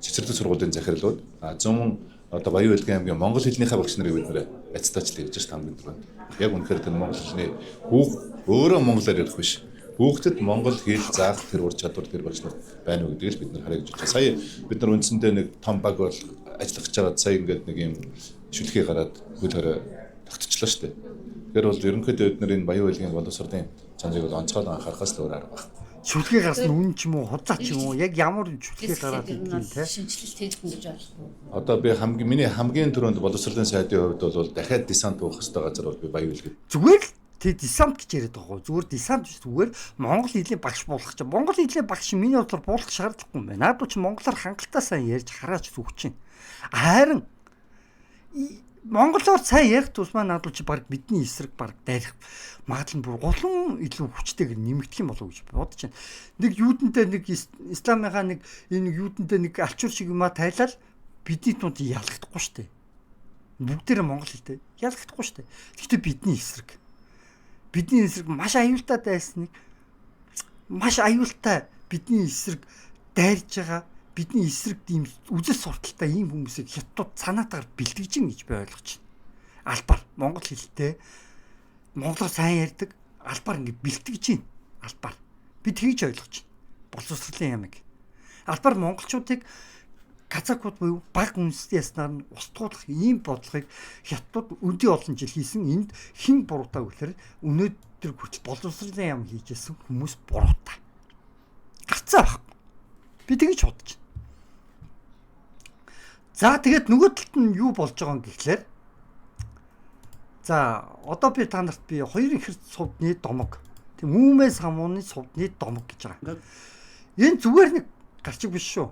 Speaker 5: цэцэрлэг сургуулийн захирлууд 100 одоо Баян Улгийн аймгийн монгол хэлнийхээ багш нарыг бид нэр ажтаачлаа гэж хамгийн түрүүнд. Яг үнэхээр тэр монгол хэлний өөрөө монголоор ярих биш. Хүүхдэд монгол хэл заах тэр ур чадвар тэр багш нар байна уу гэдгийг бид нар хараа гэж байна. Сая бид нар үндсэндээ нэг том баг бол ажиллах гэж байгаа сая ингээд нэг юм шүлхий гараад хөлөөрөө тогтчихлоо шүү дээ. Тэгэхээр бол ерөнхийдөө бид нар энэ Баян Улгийн боловсролын чанарыг бол онцгой анхаарахаас л өөр арга байна.
Speaker 1: Шүлхий гарсан үн ч юм уу хуцаа ч юм уу яг ямар шүлхий гараад ирсэн те.
Speaker 2: Шинжилэл хийх гэж байна.
Speaker 5: Одоо би миний хамгийн түрүүнд боловсролын сайдын хувьд бол дахиад десант уух хэрэгтэй газар бол би Баян Улгийн.
Speaker 1: Зүгээр л тэг десант гэж яриад байгаа гоо. Зүгээр десант биш зүгээр монгол хэлний багш буулгах чинь. Монгол хэлний багш миний бодлоор буулгах шаардлагагүй юм байна. Наад чи монголоор хангалттай сайн ярьж хараач зүгч чинь. Харин монголоор сайн ярих тусмаа наад чи баг бидний эсрэг баг дайрах магадлал нь бүр улам илүү хүчтэйгээр нэмэгдэх юм болов гэж бодож байна. Нэг юудэнтэй нэг исламынхаа нэг энэ юудэнтэй нэг алчуур шиг юма тайлал бидний тунд ялгахдаггүй шүү дээ. Бүгдээрээ монгол хэлтэй ялгахдаггүй шүү дээ. Гэхдээ бидний эсрэг маш аюултай дайсныг маш аюултай бидний эсрэг дайрж байгаа бидний эсрэг тийм үзэл сурталтай ийм хүмүүсийг хятад санаатаар бэлтгэж гин гэж би ойлгож байна. Албаар монгол хэлтэй монголоор сайн ярьдаг албаар ингэ бэлтгэж гин албаар би тэгж ойлгож байна. Боловсролын ямиг албаар монголчуудыг казакууд буюу баг үндэсний яснаар нь устгуулах ийм бодлогыг хятад өдий олон жил хийсэн. Энд хэн буруутай гэхээр өнөөдөр хүртэл боловсролын яам хийжсэн хүмүүс буруутай. Гарцаа баг. Би тэгж бодож байна. За тэгээд нөгөө талд нь юу болж байгаа юм гэхлээр за одоо би та нарт би хоёр ихэр цувны домог Тийм үүмээ самууны сувдны домог гэж байгаа. Энэ зүгээр нэг гарчиг биш шүү.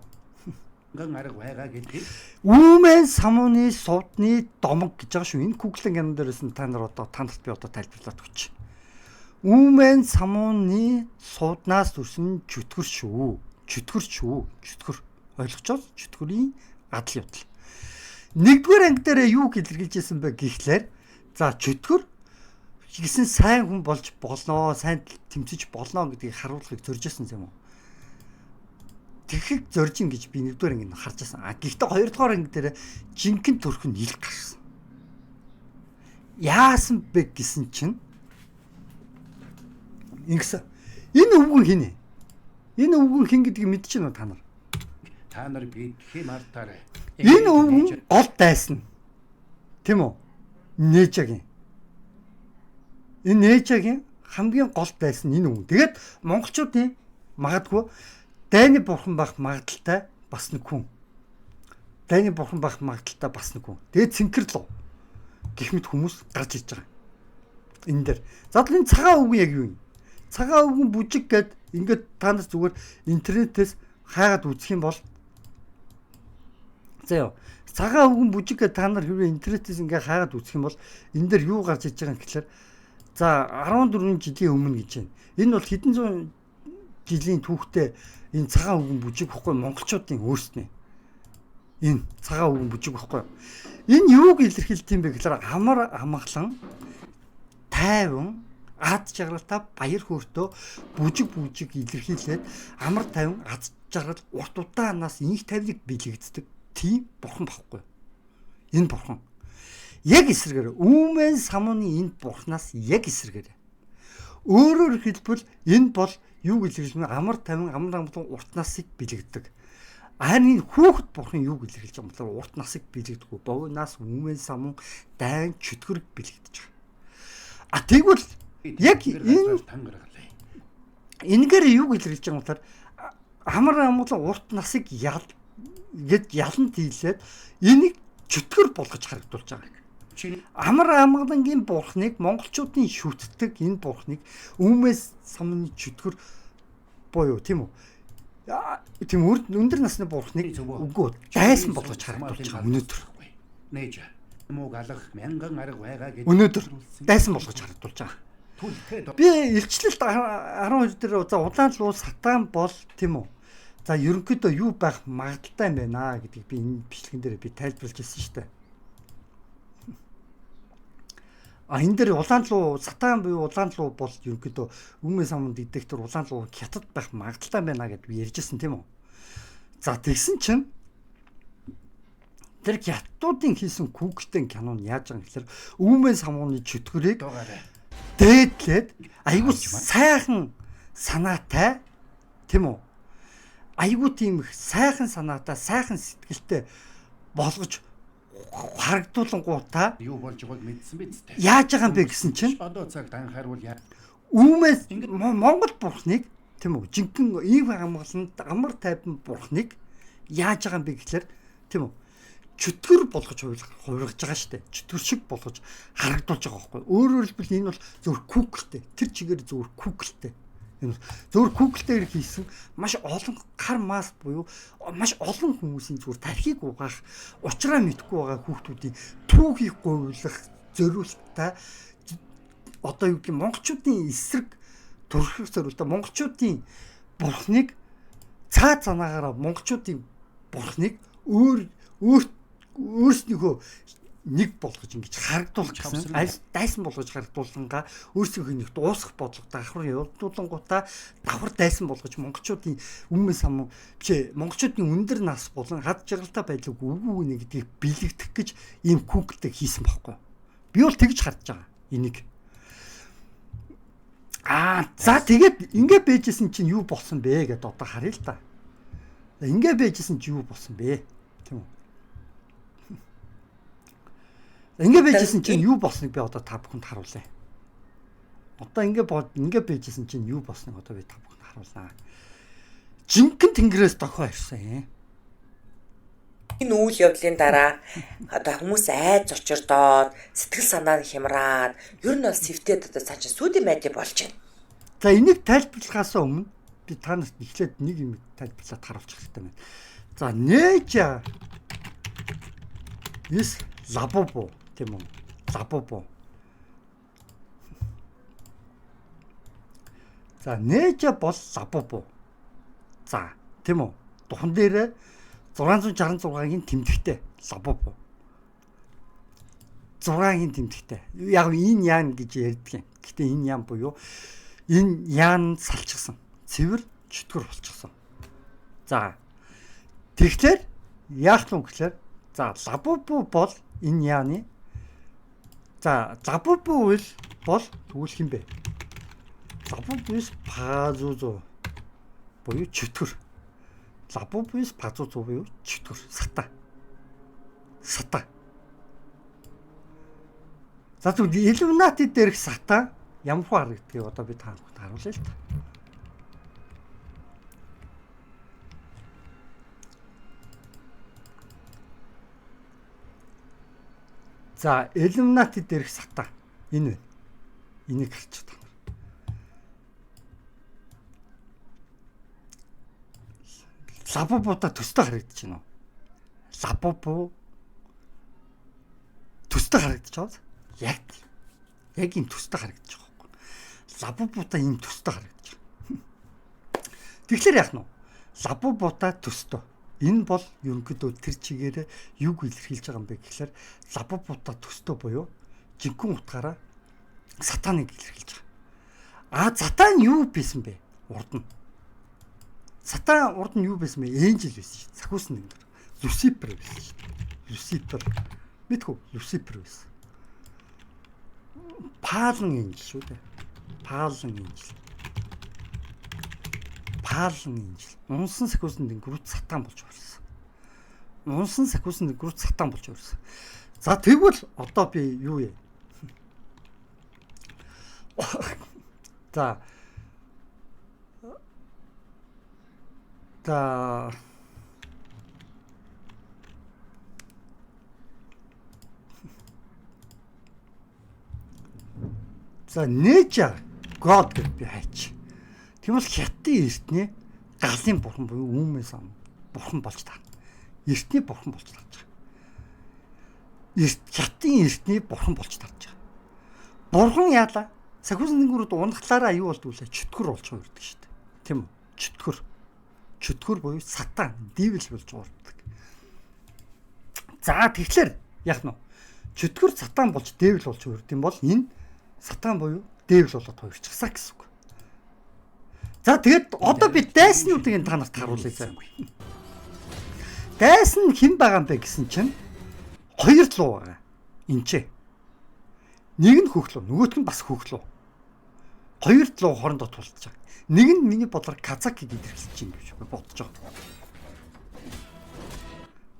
Speaker 1: Үүмээ самууны сувдны домог гэж байгаа шүү. Энэ Google-ын гэнэ дээрээс нь та нар одоо танарт би одоо тайлбарлаад өгч. Үүмээ самууны сувднаас төрсөн чөтгөр шүү. Чөтгөр. Ойлгочоод чөтгөрийн адал явдал. Нэгдүгээр анги дээр юу илэрхийлжсэн бэ гэхлээр за чөтгөр гэсэн сайн хүн болж болно, сайн тэмцэж болно гэдгийг харуулахыг зоржсэн юм уу? Тэгэхийг зоржин гэж би нэгдүгээр анги харж байсан. Гэхдээ хоёрдугаар анги дээр жинхэнэ төрх нь ил гарсан. Яасан бэ гэсэн чинь ингэсэн. Энэ өвгөн хин ээ? Энэ өвгөн хин гэдгийг мэдчихэв та нар?
Speaker 8: Та нар би хэмартаарай.
Speaker 1: Энэ өвгөн гол дайсан. Тийм үү? Нээжагийн. Энэ нээжагийн хамгийн гол дайсан энэ өвгөн. Тэгээд монголчуудын магадгүй дайны бурхан байх магадaltaй бас нэг хүн. Дайны бурхан байх магадaltaй бас нэг хүн. Тэгээд цэнхэрлөө гэх мэт хүмүүс гарч ирж байгаа. Энэ дээр. За энэ цагаан өвгөн яг юу юм? Цагаан өвгөн бүжиг гэд ингээд та нар зүгээр интернетээс хайгаад үзэх юм бол заяа цагаан өвгөн бүжиг гэд та нар хэрвээ интернетээс ингээд хайгаад үзэх юм бол энэ дээр юу гарч иж байгаа юм гэхэлэр за 14 жилийн өмнө гэж байна. Энэ бол хэдэн зуун жилийн түүхтэй энэ цагаан өвгөн бүжиг гэхгүй монголчуудын өөрснөө. Энэ цагаан өвгөн бүжиг гэхгүй. Энэ юуг илэрхийлдэг юм бэ гэхэлэр амар амгалан тайван ад жаргалтай баяр хөөртөө бүжиг илэрхийлээд амар тайван ад жаргал урт удаанаас инх тавилыг бэлэгддэг тийм бурхан багхгүй. Энэ бурхан яг эсрэгээр үүмэн самууны энэ бурханаас яг эсрэгээр. Өөрөөр хэлбэл энэ бол юу илэрхийлж байна? Амар тайван амар амгалан урт насыг бэлэгддэг. Харин хүүхэд бурхан юу илэрхийлж байгаа юм бол урт насыг бэлэгдэггүй. Богинаас үүмэн самуун дайн чөтгөрөг бэлэгдэж байгаа. Тэгвэл яг энэгээр юу илэрхийлж байгаа юм бол амар амгалан урт насыг гээд ялан дийлээд энийг чөтгөр болгож харагдуулж байгаа. Амар амгалангийн бурхныг монголчуудын шүтдэг энэ бурхныг үүмээс самны чөтгөр боёо тийм үү? Тийм өндөр насны бурхныг үгүй дайсан болгож харагдуулж байгаа өнөөдөр.
Speaker 8: Нээж муу галах мянган арга байгаа гэж
Speaker 1: өнөөдөр дайсан болгож харагдуулж байгаа. Би илчлэлт 12 дээр за улаан луу сатан бол тийм үү? За ерөнхийдөө юу байх магадaltaй юм байна гэдгийг би энэ бичлэгэн дээр би тайлбарлаж ирсэн шүү дээ. Энэ дээр улаан луу сатан буюу улаан луу бол ерөнхийдөө өмнө самунд идэхтэр улаан луу хятад байх магадaltaй байна гэдгийг би ярьжсэн тийм үү? За тэгсэн чинь тэр хятадуудын хийсэн Google-тэй кинон яаж байгаа юм гэхээр өмнө самууны чөтгөрийг дээдлээд айгуу сайхан санаатай тийм үү? Айгуу тийм их сайхан санаатай, сайхан сэтгэлтэй болгож харагдуулангуудаа
Speaker 8: юу болж байгааг мэдсэн биз дээ.
Speaker 1: Яаж байгаа юм бэ гэсэн чинь
Speaker 8: Одоо цагт анхаарвал
Speaker 1: үүмээс Монгол бурхныг тийм үү? Жинхэнэ ив амгаланд амар тайван бурхныг яаж байгаа юм бэ гэхэлэр тийм үү? Чөтгөр болгож хувиргаж байгаа шүү дээ. Чөтгөр шиг болгож харагдуулж байгаа байхгүй. Өөрөөр хэлбэл энэ бол зөвхөн Google-тэй. Тэр чигээр зөвхөн Google-тэй. Энэ зөвхөн Google-тэй хийсэн маш олон гар мас буюу маш олон хүмүүсийн зүгээр тархийг угаах, уучраа мэдгүй байгаа хүүхдүүдийн түүхийг говьлох зориултаа одоо юу гэх юм монголчуудын эсрэг төрөх зориултаа монголчуудын бурхныг цаа цанаагаараа монголчуудын бурхныг өөрснийхөө нэг болгож ингэж харагдуулж гэсэн дайсан болгож харагдуулангаа өөрсдийнхөө нэг дуусах бодлого давхар явуулангуудаа давхар дайсан болгож монголчуудын өмнө самуу биш монголчуудын өндөр нас болон хад жаргалтай байдлыг үгүй нэг гэдгийг бэлэгдэх гэж ийм Google-тэй хийсэн байхгүй. Би бол тэгж харж байгаа энийг. За тэгээд ингэ бэжсэн чинь юу болсон бэ гэдээ одоо харъя л та. Ингэ бэжсэн чинь юу болсон бэ? Тийм үү? Ингээ бэжсэн чинь юу болсныг би одоо та бүхэнд харуулъя. Одоо ингээ бэжсэн чинь юу болсныг одоо би та бүхэнд харуулнаа. Жинхэнэ тэнгэрээс дохио ирсэн.
Speaker 9: Энэ үйл явдлын дараа одоо хүмүүс айж зочирдоод сэтгэл санаа нь хямраад ер нь бол сэвтээд одоо цаашаа сүудийн байдлыг болж байна.
Speaker 1: За энийг тайлбарлахаас өмнө би та нарт эхлээд нэг юм тайлбарлаад харуулчих хэрэгтэй байна. За нээжа is лабобо тийм үү? Лабобо. За нээжа бол лабобо. За тийм үү? Духан дээр 666-гийн тэмдэгтэй лабобо. 6-гийн тэмдэгтэй. Яг энэ яан гэж ярьдаг юм. Гэхдээ энэ яан буюу энэ яан салчихсан. Цэвэр чөтгөр болчихсон. За тэгэхээр яах вэ гэхээр за лабобо бол энэ яаны за лабобо бол тэгвэл хин бэ? Лабобоис пазузо буюу чөтгөр. Лабобоис пазузо буюу чөтгөр. Сата. За тэгвэл Illuminati дээрх сата ямар хөө харагдгийг одоо би та бүхэнд харуулъя л та. За Illuminati дээрх сата энэ байна. Энийг харчих та. Лабобода төстэй харагдаж байна уу? Лабобо төстэй харагдаж байгаа. Яг энэ төстэй харагдаж байгаа байхгүй. Лабобода энэ төстэй харагдаж байгаа. Тэгэхээр яах нь вэ? Лабобода төстэй. Энэ бол ерөнхийдөө тэр чигээрээ юг илэрхийлж байгаа юм бэ гэхээр лабобода төстэй буюу жинхэнэ утгаараа сатаныг илэрхийлж байгаа. Сатан юу байсан бэ? Урд нь. Сатан урд нь юу байсан бэ? Энжел байсан шүү. Сахиусан нэг. Люцифер байсан шүү. Люцифер. Мэдхүү Люцифер байсан. Паалан энжел шүү дээ. Паалан энжел. Унсан сахиусан дэнгэрүүд сатан болж өрсөн. За тэгвэл одоо би юу яа? За нээжа God гэж би хайч. Тэгвэл хятадын эртний галын бурхан буюу үүмээс бурхан болж таарна. Эртний бурхан болж таарч байгаа. Хятадын эртний бурхан болж таарч байгаа. Бурхан яалаа? Сахиусан дэнгэрүүд унахлаараа юу болдгоо лээ? Чөтгөр болж байгаа гэдэг шүү дээ. Тийм үү? Чөтгөр буюу сатан, devil болж уурдаг. За тэгэхээр яах нь вэ? Чөтгөр сатан болж devil болж уурд юм бол энэ сатан буюу devil болоод хувирчихсаа гэсэн үг. За тэгээд одоо би дайснуудыг та нарт харуулъя заа. Дайсан хэн байгаа юм бэ гэсэн чинь хоёр луу байгаа. Энд нэг нь хөхлөө, нөгөөх нь бас хөхлөө. Хоёр луу хоорондоо тулж байгаа. Нэг нь миний бодлоор Казакийг илэрхийлж байна гэж бодож байгаа.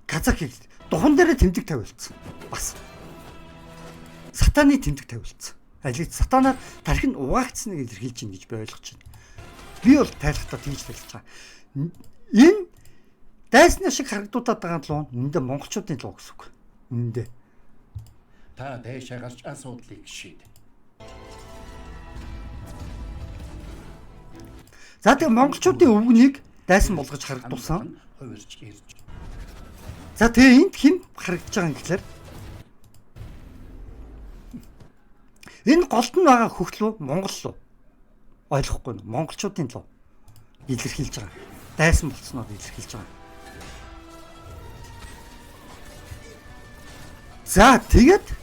Speaker 1: Казакийг духан дээр тэмдэг тавиулсан. Бас сатаны тэмдэг тавиулсан. Алиг сатанаар тархин угаагдсныг илэрхийлж байна гэж би ойлгож байна. Би бол тайлхтаа тэгж тайлж байгаа. Энэ дайсны шиг харагдуудаад байгаа луу үндэ монголчуудын луу гэсэн үг. Үндэ.
Speaker 8: Та дэшээ гарч асуудлыг шийд.
Speaker 1: За тэгээ монголчуудын өвгнийг дайсан болгож харагдуулсан.
Speaker 8: Хувирч ирж.
Speaker 1: За тэгээ энд хэн харагдаж байгаа юм гэхээр энэ голд нь байгаа хөхлөө Монгол луу. Ойлгохгүй нь монголчуудын луу илэрхийлж байгаа. Дайсан болцсноор илэрхийлж байгаа. За тэгээд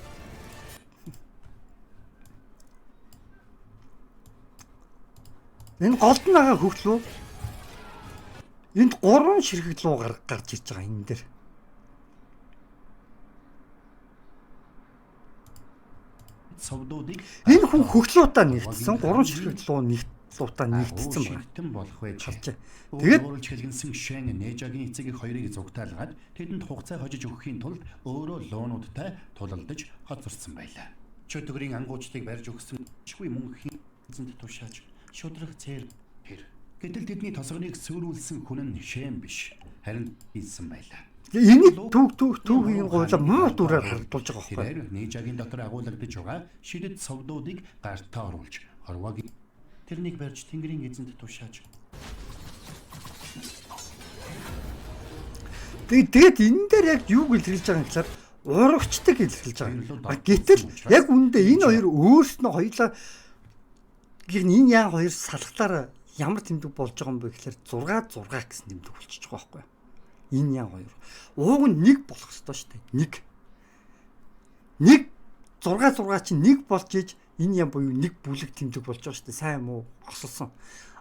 Speaker 1: энэ голд нь байгаа хөхлөө энд 3 ширхэг луу гарч ирж байгаа энэ дээр. Энэ хүн хөхлөудаа нэгтсэн 3 ширхэг луу луутаа нэгтсэн
Speaker 8: байна. Болох байж.
Speaker 1: Тэгээд
Speaker 8: өөрөөр хэлбэл Шэн Нээжагийн эцэг хоёрыг зугтаалгаад тэдэнд хугацаа хожиж өгөхийн тулд өөрөө луунуудтай тулалдаж хоцорсон байлаа. Чөтгөрийн ангуучдыг барьж өгсөн чгүй мөн хинзэнд тушааж шудрах цээр тэр. Гэтэл тэдний тосгоныг сүрүүлсэн хүн нь Шэн биш. Харин ийсэн байлаа.
Speaker 1: энийг түүхийн гуйлаа муу дүрээр хардуулж байгаа байхгүй.
Speaker 8: Нээжагийн дотор агуулгадж байгаа шидэд совдуудыг гартаа оруулж хорвогийн тэрнийг барьж Тэнгэрийн эзэнд тушааж
Speaker 1: Тэгээд энэ дээр яг юу илэрхийлж байгаа юм гэхээр урагчдаг илэрхийлж байгаа. Гэтэл яг үүндээ энэ хоёр өөрснөө хоёулаа энэ яа хоёр салхалаар ямар тэмдэг болж байгаа юм бэ гэхээр 6 гэсэн тэмдэг болчихж байгаа байхгүй юу? Энэ яа хоёр. Ууг нь 1 болох ёстой шүү дээ. 1 6 чинь 1 болж иж энэ яа буюу 1 бүлэг тэмдэг болж байгаа шүү дээ. Сайн муу осолсон.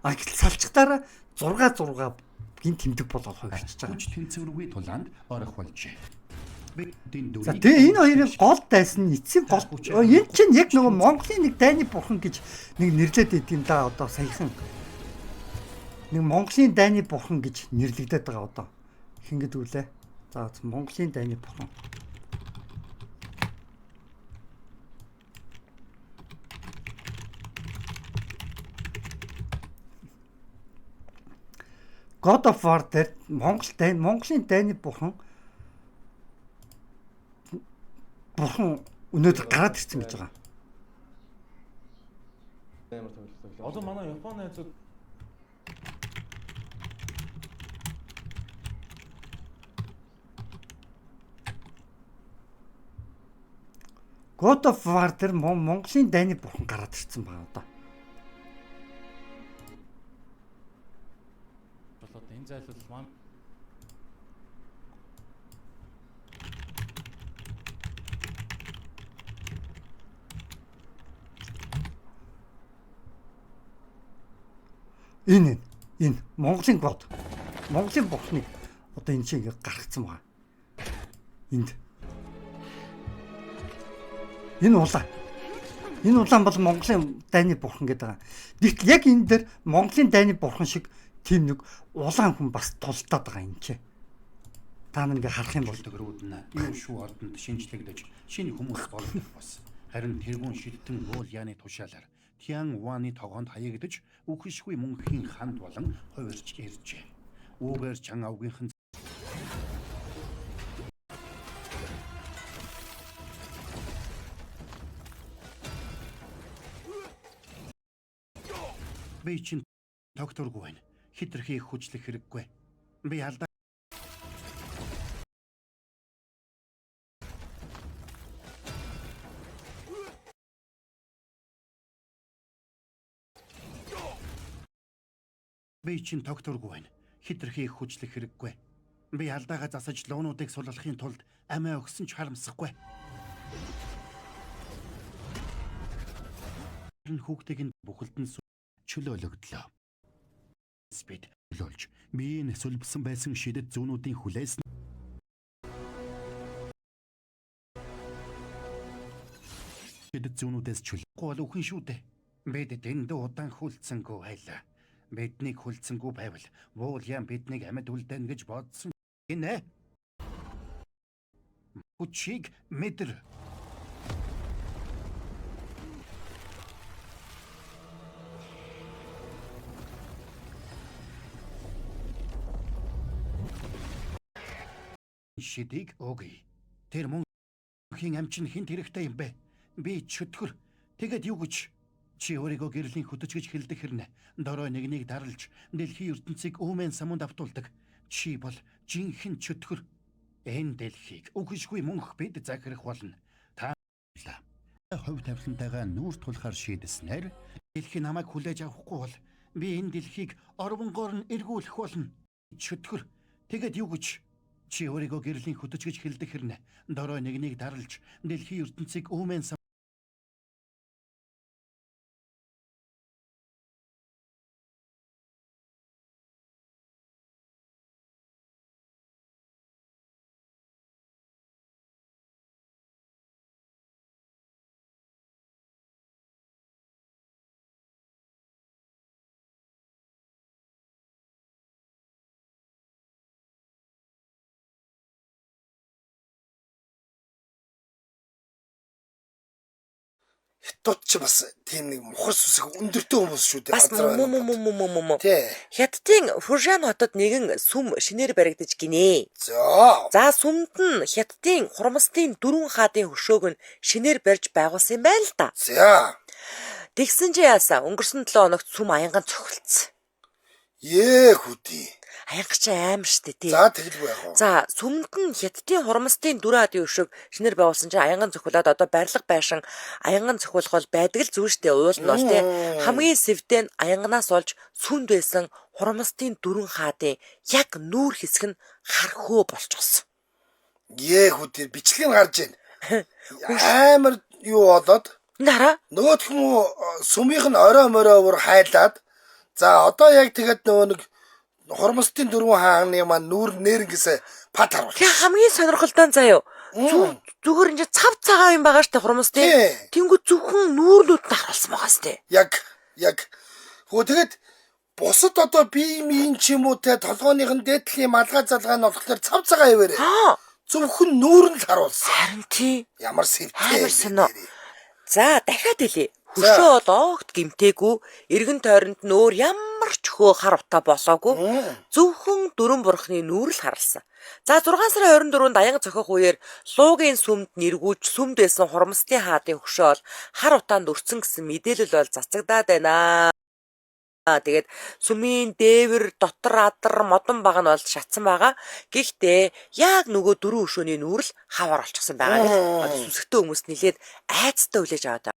Speaker 1: Гэтэл салчгатаараа 6 гин тэмдэг болоод хойгч байгаа.
Speaker 8: хүч тэнцвэргүй тулаанд орох болжээ.
Speaker 1: За тэгээ энэ хоёрын гол дайсан эцсийн гол энэ чинь яг нөгөө Монголын нэг дайны бурхан гэж нэг нэрлээд идэв юм да одоо саяхан. Нэг Монголын дайны бурхан гэж нэрлэгдээд байгаа одоо. Хин гэдэг үлээ. За Монголын дайны бурхан. God of War дээр Монголын дайны бурхан өнөөдөр гараад ирсэн гэж байгаа.
Speaker 7: Одоо манай Японы найзууд
Speaker 1: God of War дээр Монголын дайны бурхан гараад ирсэн байгаа одоо.
Speaker 7: болоод энэ зайлшгүй маань Энэ Монголын God. Монголын бурхныг одоо энэ чинь гаргацсан байгаа. Энд. Энэ улаан бол Монголын дайны бурхан гэдэг байгаа. Гэтэл яг энэ дээр Монголын дайны бурхан шиг тийм нэг улаан хүн бас тулдаад байгаа юм чи. Та нар ингээ харах юм бол
Speaker 8: төгрүүд нь юу шүү ордонд шинжлэгдэж шинэ хүмүүс болдог бас. Харин тэргүүн шилтэн уул яаны тушаалаар Тян Ваны тогоонд хаягдж үхшгүй мөнхийн ханд болон хувирч иржээ. Үүгээр Чан авгийнхан би чинь докторгүй байна. Хитрхи хүчлэх хэрэггүй. Би алдаа Би чинь докторгүй байна. Хитрхи хүчлэх хэрэггүй. Би алдаага засаж луунуудыг суллахын тулд амиа өгсөн ч харамсахгүй. Хүүхдийг нь бүхэлдэн чөлөөлөгдлөө. Спид лолж биеийн сүлбсэн байсан шидэт зүүнүүдийн хүлээс шидэт зүүнүүдээс чөлөөгүй бол үхэн шүү дээ. Бид тэнд удаан хүлцэнгүй байлаа. Биднийг хүлцэнгүй байвал уул яам биднийг амьд үлдэн гэж бодсон гинэ. Хүчийг мэдэр. Шидийг өгье. Тэр мөнхийн амчин хинт хэрэгтэй юм бэ? Би чөтгөр. Тэгэд юу гэж чи өөрийгөө гэрлийн хөтөч гэж хэлдэг хэрнэ. Дорой нэгнийг дарлж дэлхийн ертөнцийг өөмэн самунд автуулдаг. Чи бол жинхэнэ чөтгөр. Энэ дэлхийг үхшгүй мөнх бид захирах болно. Та хувь тавилантайгаа нүүр тулахар шийдэснээр дэлхий намайг хүлээж авахгүй бол би энэ дэлхийг орвонгоор нь эргүүлэх болно. Чөтгөр. Тэгэд юу гэж чи өөрийгөө гэрлийн хөтөч гэж хэлдэг хэрнэ. Дорой нэгнийг дарлж дэлхийн ертөнцийг өөмэн
Speaker 10: Хятад ч бас тийм нэг мухар сүсэг өндөртэй хүмүүс шүү дээ.
Speaker 9: Бас муу.
Speaker 10: Тий.
Speaker 9: Хятадын Фужан хотод нэгэн сүм шинээр баригдаж гинэ.
Speaker 10: За
Speaker 9: сүмд нь Хятадын хурмастын 4 хаадын хөшөөг нь шинээр барьж байгуулсан юм байна л да.
Speaker 10: За.
Speaker 9: Тэгсэн чи яасан? Өнгөрсөн 7 хоногт сүм аянган цохилдсон.
Speaker 10: Хүүдий.
Speaker 9: Аянга чи амар штэ тий.
Speaker 10: За тэгэлгүй яах вэ?
Speaker 9: За сүмд нь хятадын хурмастын 4 адын өшөөг шинээр байгуулсан чинь аянган цохиулаад одоо барилга байшин аянган цохиулах бол байдаг л зүйл штэ уул нь бол тий. Хамгийн сэвдээ нь аянганаас олж сүнд байсан хурмастын 4 хаадын яг нүүр хэсэг нь хархөө болчихсон.
Speaker 10: Хүүдий бичлэгийг харж байна. Амар юу болоод
Speaker 9: Нара
Speaker 10: нөгөөх нь сүмийнх нь орой моройвор хайлаад за одоо яг тэгэхэд нөгөө нэг хормостын 4 хааны маань нүүр нэрнгээс пад харуулж.
Speaker 9: тэг хамгийн сонирхолтой заяа. Зүгээр ингээ цав цагаан юм байгаа штэ хурмастын. Тэнгүү зөвхөн нүүрнүүд нь харуулсан байгаа штэ.
Speaker 10: Яг хөө тэгэд бусад одоо бие мийн ч юм уу те толгойн дээдлийн малгай залгаа нь болохоор цав цагаан ивэрэ. Зөвхөн нүүр нь л харуулсан.
Speaker 9: Харин тий.
Speaker 10: Ямар сэвтэй.
Speaker 9: За дахиад хэлье. Хөшөө бол огт гимтээгүй, эргэн тойронд нь өөр ямар ч хөө хар утаа болоогүй. Зөвхөн дөрөн бурхны нүүр л харалсан. За 6 сарын 24-нд аянга зохиох үеэр луугийн сүмд нэргүүж сүмд байсан хурмастын хаадын хөшөө бол хар утаанд өрцөн гэсэн мэдээлэл бол цацагдаад байна. Тэгээд сүмийн дээвэр дотор адар модон баг нь бол шатсан байгаа. Гэхдээ яг нөгөө 4 өшөөний нүүр л хавар олчихсан байгаа гэж одоо сүсгтэй хүмүүс нилээд айцтай хүлээж аваад.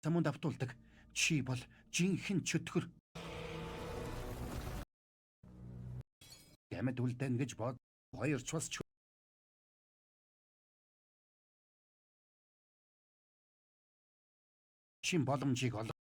Speaker 8: Самунд автуулдаг. Чи бол жинхэнэ чөтгөр. Ямад үлдэн гэж бод хоёр ч бас шин боломжийг олох.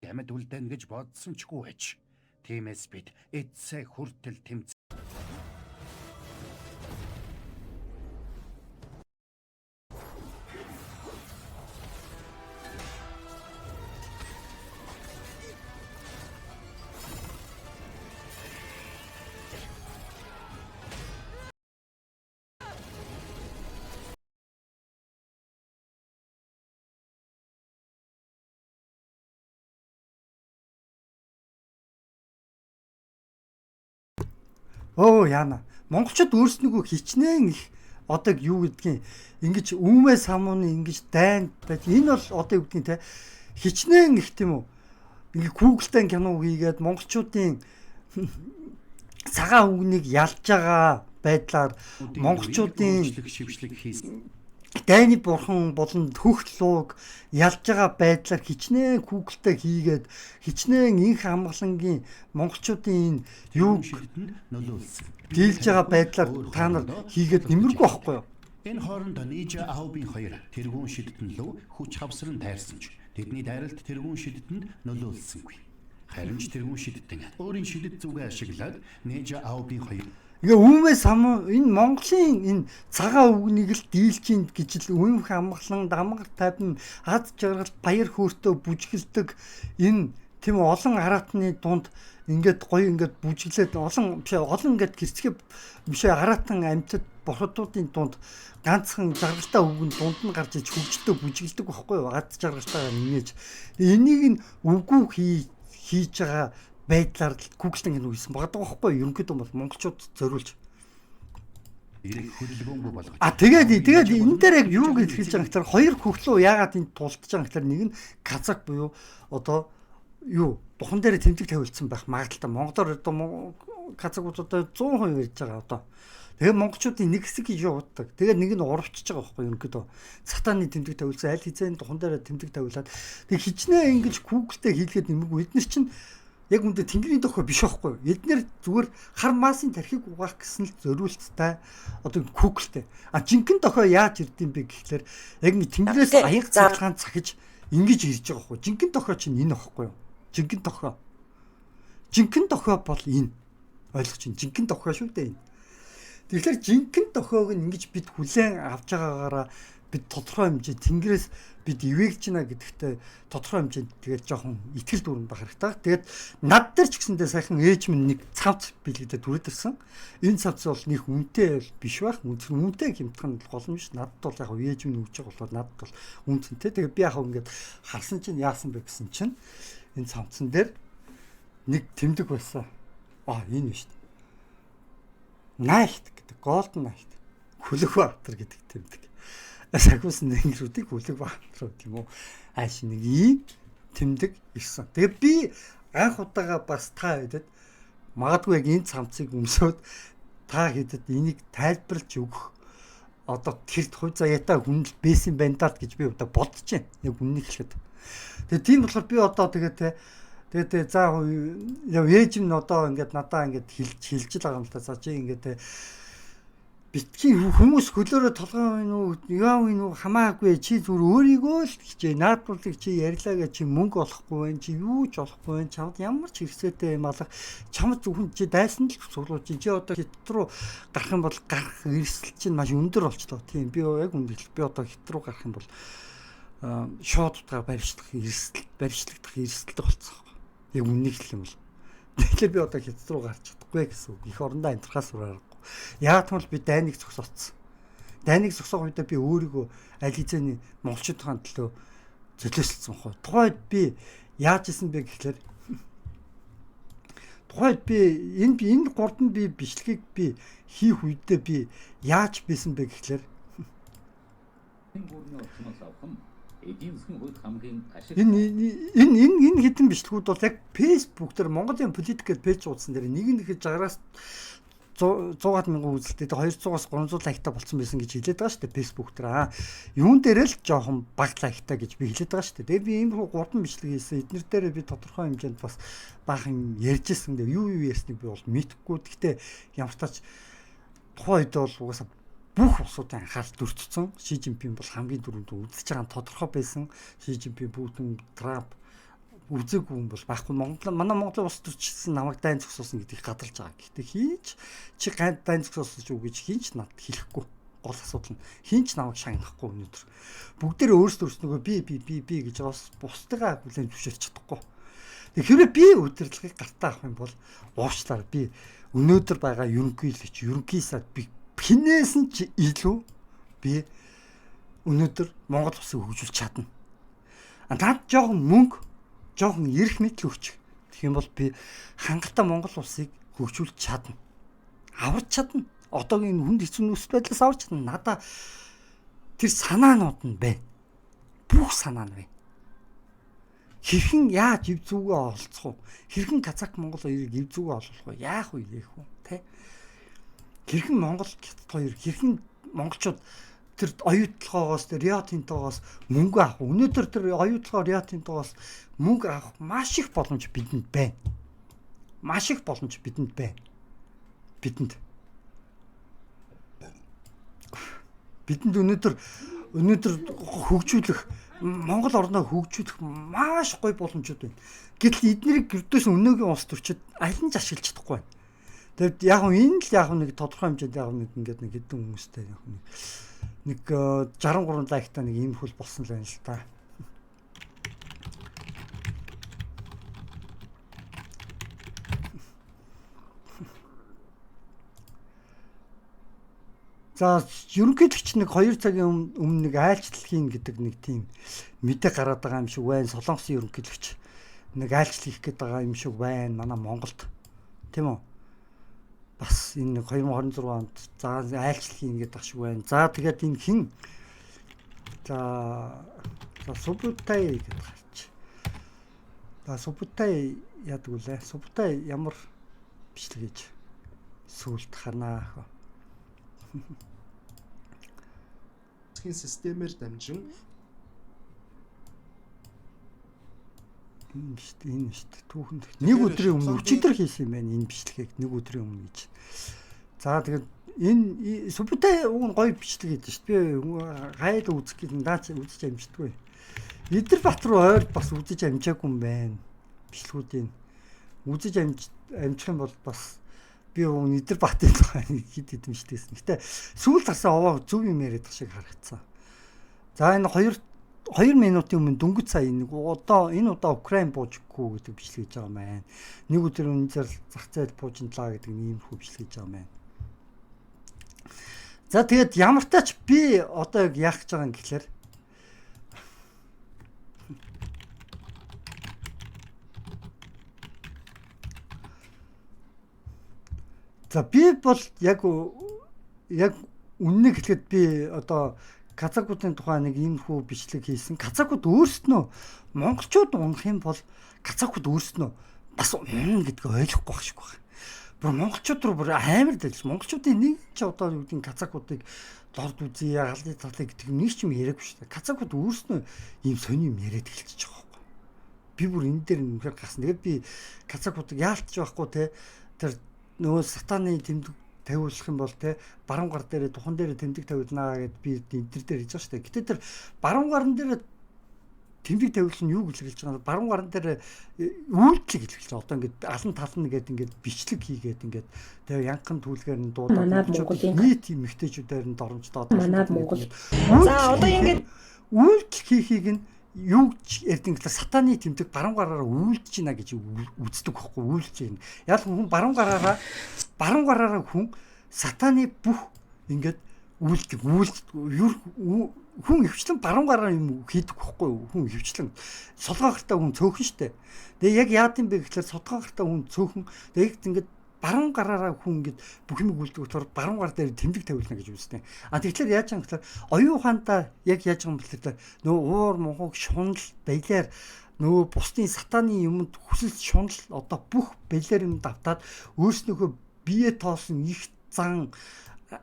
Speaker 8: Ямад үлдэн гэж бодсон чгүй байж. Тиймээс бид эцсээ хүртэл тэмц.
Speaker 7: Яана. Монголчууд өөрснийгөө хичнээн их одоо юу гэдгийг ингэж үүмээ самууны ингэж дайнд байж энэ бол одоо юу гэдгийг те хичнээн их тийм үү. Ингээ Google-тэй кино хийгээд монголчуудын цагаан үгнийг ялж байгаа байдлаар монголчуудын
Speaker 8: шившлэг хийсэн.
Speaker 7: Дайны бурхан болон хөхт лууг ялж байгаа байдлаар хичнээн Google-тэй хийгээд хичнээн инх амгалангийн монголчуудын юу
Speaker 8: нөлөөлсөн.
Speaker 7: дийлж байгаа байдлаар та нар хийгээд нэмэргүй байхгүй юу?
Speaker 8: Энэ хооронд Нижа Аубын хоёр тэргүүн шидэдэн лөө хүч хавсран тайрсан ч тэдний дайралт тэргүүн шидэдэнд нөлөөлсөнгүй. Харин ч тэргүүн шидэдэн өөрийн шидэд зүгээ ашиглаад Нижа Аубын хоёр
Speaker 7: ингээ үүмээ самуу энэ Монголын энэ цагаан үгнийг л дийлж ийн гэж л үмх амгалан дамгар тавин ад жаргал баяр хөөртөө бүжгэлдэг энэ тийм олон араатны дунд ингээд гоё ингээд бүжиглээд олон ингээд гэрцгээ бишээ араатан амьтад бохотуудын дунд ганцхан жаргалтай үгэн дунд нь гарч иж хөгжөлтөө бүжиглдэг байхгүй юу? Ад жаргалтайгаар нэмэж энийг нь үгүй хийж байгаа байдлаар Google-ийн кино хийсэн багдаг байхгүй юу? Ерөнхийдөө бол монголчууд зориулж. Тэгээд энэ дээр яг юу гэж хэлж байгаа гэхээр хоёр хөхлөө яагаад энд тулдж байгаа гэхээр нэг нь казак буюу одоо юу духан дээр тэмдэг тавилсан байх магадaltaй. Монголоор одоо кацагууд одоо 100% ярьж байгаа одоо. Тэгээ монголчуудын нэг хэсэг гэж явууддаг. Тэгээ нэг нь урвчж байгаа байхгүй ерөнхийдөө. Сатааны тэмдэг тавилсан аль хэзээ духан дээр тэмдэг тавилаад тэг хичнээн ингэж Google-тэй хийлгээд нэмэггүй. Эднэр чинь яг үндэ тэнгэрийн дохой биш байхгүй. Эднэр зүгээр хар масын тархийг угаах гэсэн л зориулттай одоо Google-тэй. А жинхэнэ дохой яаж ирдэм бэ гэхлээр яг нэг тэнгэрээс аянга цаалгаан цахиж ингэж ирж байгаа байхгүй. Жинхэнэ дохой чинь энэ байхгүй юу? Жинхэнэ дохой. Жинхэнэ дохой бол энэ. Ойлгож чинь жинхэнэ дохой шүү дээ энэ. Тэгэхээр жинхэнэ дохойг нь ингэж бид хүлээн авч байгаагаараа бид тодорхой хэмжээ тэнгэрээс бид ивэгж гинэ гэдэгтээ тодорхой хэмжээнд тэгээд жоохон итгэл дүүрэн байх хэрэгтэй. Тэгээд над дээр ч гэсэндээ сайхан ээж минь нэг цавц билэгдээд түрээдэрсэн. Энэ цавц бол нэг үнэтэй биш байх. Үнэтэй хэмтхэн болно биш. Надад бол яг ээж минь өгч байгаа болохоор надад бол үнцэнтэй. Тэгээд би яг ингэж харсан чинь яасан бэ гэсэн чинь энэ цавцсан дээр нэг тэмдэг байсан. Энэ биш. Night гэдэг Golden Night. Хүлэг баатар гэдэг тэмдэг. Сагус нэнгэрүүдийг хүлэг баатар гэдэг юм уу? Ааш нэг ийм тэмдэг ирсэн. Тэгээ би анх удаага бас та хэдэд магадгүй яг энэ цамцыг өмсөөд та хэдэд энийг тайлбарлаж өгөх одоо тэр хувь заяатаа хүн л бэсэн байна даа гэж би одоо бодож байна. Яг үннийг хэлэхэд. Тэгээ тийм болохоор би одоо тэгээд за ээж минь одоо ингээд надаа ингээд хэлж л байгаа юм л та. За чи ингээд битгий хүмүүс хөлөөрөө толгой байна уу, яав юм уу хамаагүй чи зүгээр өөрийгөө л хичээ. Наадмуулыг чи ярьлаагээ чи мөнгө олохгүй байх, чи юу ч олохгүй байх. Чамд ямар ч хэрэгцээтэй юм алга. Чамд зөвхөн чи дайсан л сурлууж чи одоо хит руу гарах юм бол гарах эрсдэл чинь маш өндөр болчлоо. Тийм би яг үнэхээр би одоо хит руу гарах юм бол шууд утгаар барьжлах эрсдэлтэй болцсон. Яг үннийг хэлэх юм бол. Тэгэхээр би одоо хит руу гарч чадахгүй гэсэн үг. Их орондоо амьдрахаас сураарахгүй. Яг нь би дайныг зогсооцсон. Дайныг зогсоох үедээ би өөрийгөө аль хэзээний монголчуудын төлөө золиослсон хоо. Тухайд би яаж исэн бэ гэхлээр тухайд би энэ гурданд би бичлэгийг би хийх үедээ би яаж бисэн бэ гэхлээр энэ хэдэн бичлэгүүд бол яг Facebook дээр Монголын политик гэж пэйж уудсан дээр нэг нь ихэд 60-аас 100-аад мянган үзэлттэй 200-аас 300 лайктай болсон байсан гэж хэлээд байгаа шүү дээ Facebook дээр. Юун дээр л жоохон баг лайктай гэж би хэлээд байгаа шүү дээ. Тэгээ би ийм гурван бичлэг хийсэн. Эднэр дээр би тодорхой хэмжээнд бас баахан ярьж ирсэн. Юу ярьсныг би бол мэдэхгүй. Гэхдээ ямар ч тач тухайн үед бол угаасаа бүх улсуудын анхаарал төрчихсөн. Ши Жинпин бол хамгийн түрүүнд үзэж байгаа тодорхой байсан. Ши Жинпин, Путин, Трамп үзээгүй юм бол байхгүй. Манай Монголын улс төрчсөн намайг дайн зогсоосон гэдгийг гадарч байгаа. Гэхдээ хинч чи дайн зогсоосон ч үг гэж хинч надад хэлэхгүй. Гол асуудал нь хинч намайг шангахгүй өнөөдөр. Бүгдээрээ өөрсдөө өөрснөөгөө би гэж бас бусдыгаа бүлээн зөвшөөрч чадахгүй. Тэгэхээр би удирдлагыг гартаа авах юм бол уучлаарай би өнөөдөр байгаа ерөнхийсад би хинээс нь ч илүү би өнөөдөр Монгол улсыг хөгжүүлж чадна. Наад жоохон мөнгө жоохон эрх мэдэл өгч. Тэгэх юм бол би хангалттай Монгол улсыг хөгжүүлж чадна. Аварч чадна. Одоогийн хүнд хэцүү нөхцөл байдлаас аварч чадна. Надаа тэр санаанууд нь байна. Бүх санаа нь байна. Хэрхэн яаж ив зүгээ олцох вэ? Хэрхэн Казак Монгол хоёрыг ив зүгээ олох вэ? Яах вэ? Тэ? Хэрхэн Монгол хоёр хэрхэн монголчууд тэр оюутлогоос тэр Рио Тинтогоос мөнгө авах. Өнөөдөр тэр оюутлогоо Рио Тинтогоос мөнгө авах маш их боломж бидэнд байна. Маш их боломж бидэнд байна. Бидэнд өнөөдөр хөгжүүлэх Монгол орноо хөгжүүлэх маш гоё боломжууд байна. Гэтэл эднийг гэрдээс өнөөгийн улс төрчид аль нь ч ашиглаж чадахгүй байна. Тэгэд яг энэ л яг нэг тодорхой хэмжээнд яг нэг ингээд нэг хэдэн хүмүүстэй яг нэг 63 лайктай нэг ийм хөл болсон л байна л та. За ерөнхийдөө нэг 2 цагийн өмнө нэг айлчлал гэдэг нэг тийм мэдээ гараад байгаа юм шиг байна. Солонгосын ерөнхийлөгч нэг айлчлал хийх гээд байгаа юм шиг байна. Манай Монголд тийм үү? Бас энэ 2026 онд за айлчлал хийн гэдэг шиг байна. За тэгээд энэ хин за Субутай гэдэг гарч. За Субутай яадаг үлээ. Субутай ямар бичлэг хийж.
Speaker 1: сүулт ханаа.
Speaker 11: Системээр дамжин
Speaker 1: энэ шүү дээ түүхэнд нэг өдрийн өмнө өчигдөр хийсэн юм байна энэ бичлэгийг нэг өдрийн өмнө гэж. За тэгээд энэ супутай уг гоё бичлэг гэдэг шүү дээ. Би хайл үзэх гэж наач үзэж амждаггүй. Идэрбат руу ойр бас үзэж амжаагүй юм байна. Бичлгүүдийн үзэж амжих юм бол бас би уг Идэрбатын хэд хэдэн бичлэгсэн. Гэтэ сүүл тасаа овоо зөв юм яриад шиг харагдсан. За энэ 2 минутын өмнө дөнгөж сая нэг одоо энэ удаа Украин буужгүй гэдэг бичлэг хийж байгаа маань. Нэг өдөр үнээр зах зээл буужинлаа гэдэг иймэрхүү бичлэг хийж байгаа маань. За тэгээд ямар ч тач би одоо яах гэж байгаа юм гэхэлэр за би бол яг үннийг хэлэхэд би одоо казакуудын тухай нэг иймэрхүү бичлэг хийсэн. Казакууд өөрснөө монголчууд унах юм бол казакууд өөрснөө бас унах гэдгийг ойлгохгүй байх шиг байна. Бүр монголчууд руу бүр амар дэж монголчуудын нэг ч одоо юу гэдэг казакуудыг дорд үзье ягалын талыг гэдэг нэг ч юм яриаггүй шүү дээ. Казакууд өөрснөө ийм сони юм яриад эхэлчихэж байгаа байхгүй. Би бүр энэ дээр үнэхээр гасан. Тэгээд би казакуудыг яалтч байхгүй те тэр нөгөө сатаны тэмдэг тавиулах юм бол те баруун гар дээр тухан дээр тэмдэг тавиулнаа гэд би энэ дээр хийж байгаа шүү дээ. Гэтэ тэр баруун гарн дээр тэмдэг тавиулах нь юу илэрхийлж байгаа нь баруун гарн дээр үйлчлэг илэрхийлж байгаа. Одоо ингээд алан тална гэдэг ингээд бичлэг хийгээд ингээд тэгээ янхан түлгээр нь дуудаад нийт юм ихтэйчүүдээр нь доромжлоод
Speaker 6: манад Монгол.
Speaker 2: За одоо ингээд
Speaker 1: үйлчлэг хийхийг нь юу гэж ярьдаг гэхээр сатаны тэмдэг баруун гараараа үйлдэж байна гэж үздэг байхгүй үйлдэж байна. Яг хүн баруун гараараа хүн сатаны бүх ингээд үйлдэг хүн хөвчлэн баруун гараар юм хийдэг байхгүй хүн хөвчлэн солгоо гартаа хүн цөөхөн штэ. Тэгээ яг яад юм бэ гэхээр содгоо гартаа хүн цөөхөн тэгээд ингээд баруун гараараа хүн ингээд бүх юм үлдэх болохоор баруун гар дээр тэмдэг тавиулна гэж үздэг. А тэгэхээр яаж юм гэхээр оюун ухаандаа яг яаж юм бэ гэхээр нөө уур мунхаг шунал баялаар нөө бусдын сатаны юмд хүсэл шунал одоо бүх баялаар юм давтаад өөрснөөхөө бие тоосон их зан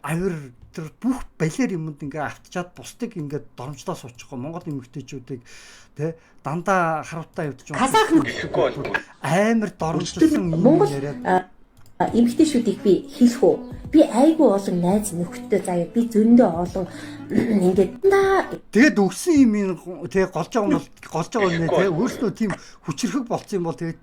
Speaker 1: авир тэр бүх балер юмд ингээ автчаад бусдыг ингээ доромжлоо суучихгүй Монгол эмэгтэйчүүдийг тэ дандаа харуутаа явуулж байгаа. Амар доромжлсон юм яриад
Speaker 6: эмэгтэйчүүдийг би хэлэх үү? Би айгүй олон найз нөхдөд заяа би зөндөө олон ингээд
Speaker 1: тэгээд өгсөн юм тэгээ голж байгаа нэ тэгээ өөрснөө тийм хүчрхэг болцсон юм бол тэгээд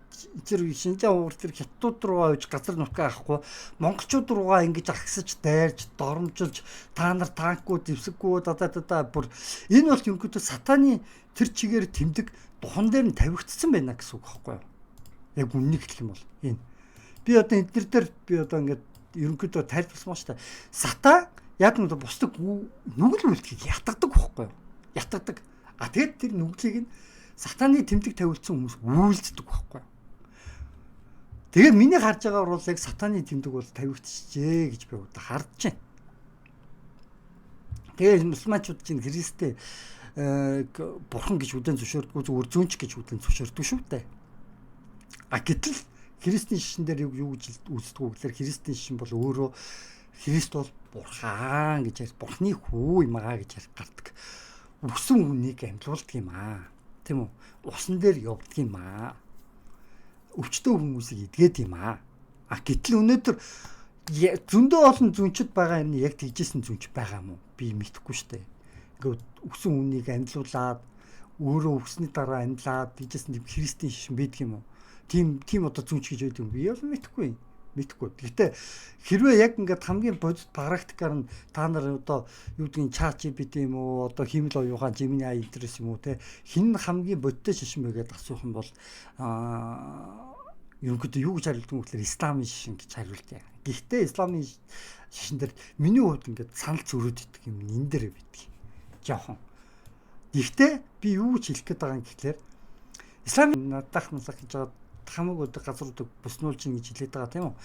Speaker 1: тэр шинжлэх ухаан тэр хятадууд руугаа явж газар нутгаа авахгүй монголчууд руугаа ингэж агсаж дайрж доромжилж та нар танкууд зэвсэггүй дадаа бүр энэ бол ерөнхийдөө сатаны тэр чигээр тэмдэг духан дээр нь тавигдсан байна гэсэн үг байхгүй юу? Яг үннийг хэлэх юм бол энэ би одоо эднэр дээр би одоо ингээд ерөнхийдөө тайлбарласан шүү дээ. Сата яг нь бусдаг нүгэл үлдгийг ятгадаг байхгүй юу? Ятгадаг. А тэгээд тэр нүглийг нь сатаны тэмдэг тавиулсан хүмүүс үйлддэг байхгүй юу? Тэгээд миний харж байгаа бол яг сатаны тэмдэг бол тавигдчихжээ гэж би одоо харж байна. Тэгээд мусульманчууд чинь Христтэй бурхан гэж үдэн зөвшөөрдгөө зүгээр зүүнч гэж үдэн зөвшөөрдөг шүү дээ. А гэтэл Христийн шишин дээр юу гэж үздэг вэ гэхээр Христийн шишин бол өөрөө Христ бол бурхан гэж ярьж бурхны хүү юм аа гэж гардаг. Үгсэн үнийг амьлуулдаг юм аа. Тийм үү? Усан дээр явдаг юм аа. Өвчтөө хүмүүсийг эдгээд юм аа. А гэтэл өнөөдөр зөндөө олон зүнчд байгаа юм яг тэгжсэн зүнч байгаа юм уу? Би мэдэхгүй шүү дээ. Ингээд үгсэн үнийг амьлуулад өөрөө үгсний дараа амьлаад тэгжсэн Христийн шишин байдаг юм уу? Тийм одоо зүнч гэж байдаг юм. Би бол мэдэхгүй. Гэтэ хэрвээ яг ингээд хамгийн бодит практикаар нь та нар одоо юу гэдгийг чат GPT юм уу одоо химэл оюухан Gemini интерес юм уу те хин хамгийн бодиттой шишин бэ гэдээ асуух юм бол ерөнхийдөө юу гэж хариулдаг вэ гэхээр исламын шишин гэж хариулдаг. Гэхдээ исламын шишин дээр миний хувьд ингээд санал зөрөөд идэх юм энэ дээр байдаг. Жохон. Гэхдээ би юу гэж хэлэх гээд байгаа юм гэхээр исламын надах насах гэж байгаа хамаг өдөр газруудыг буснуулж ин гэж хэлээд байгаа тийм үү.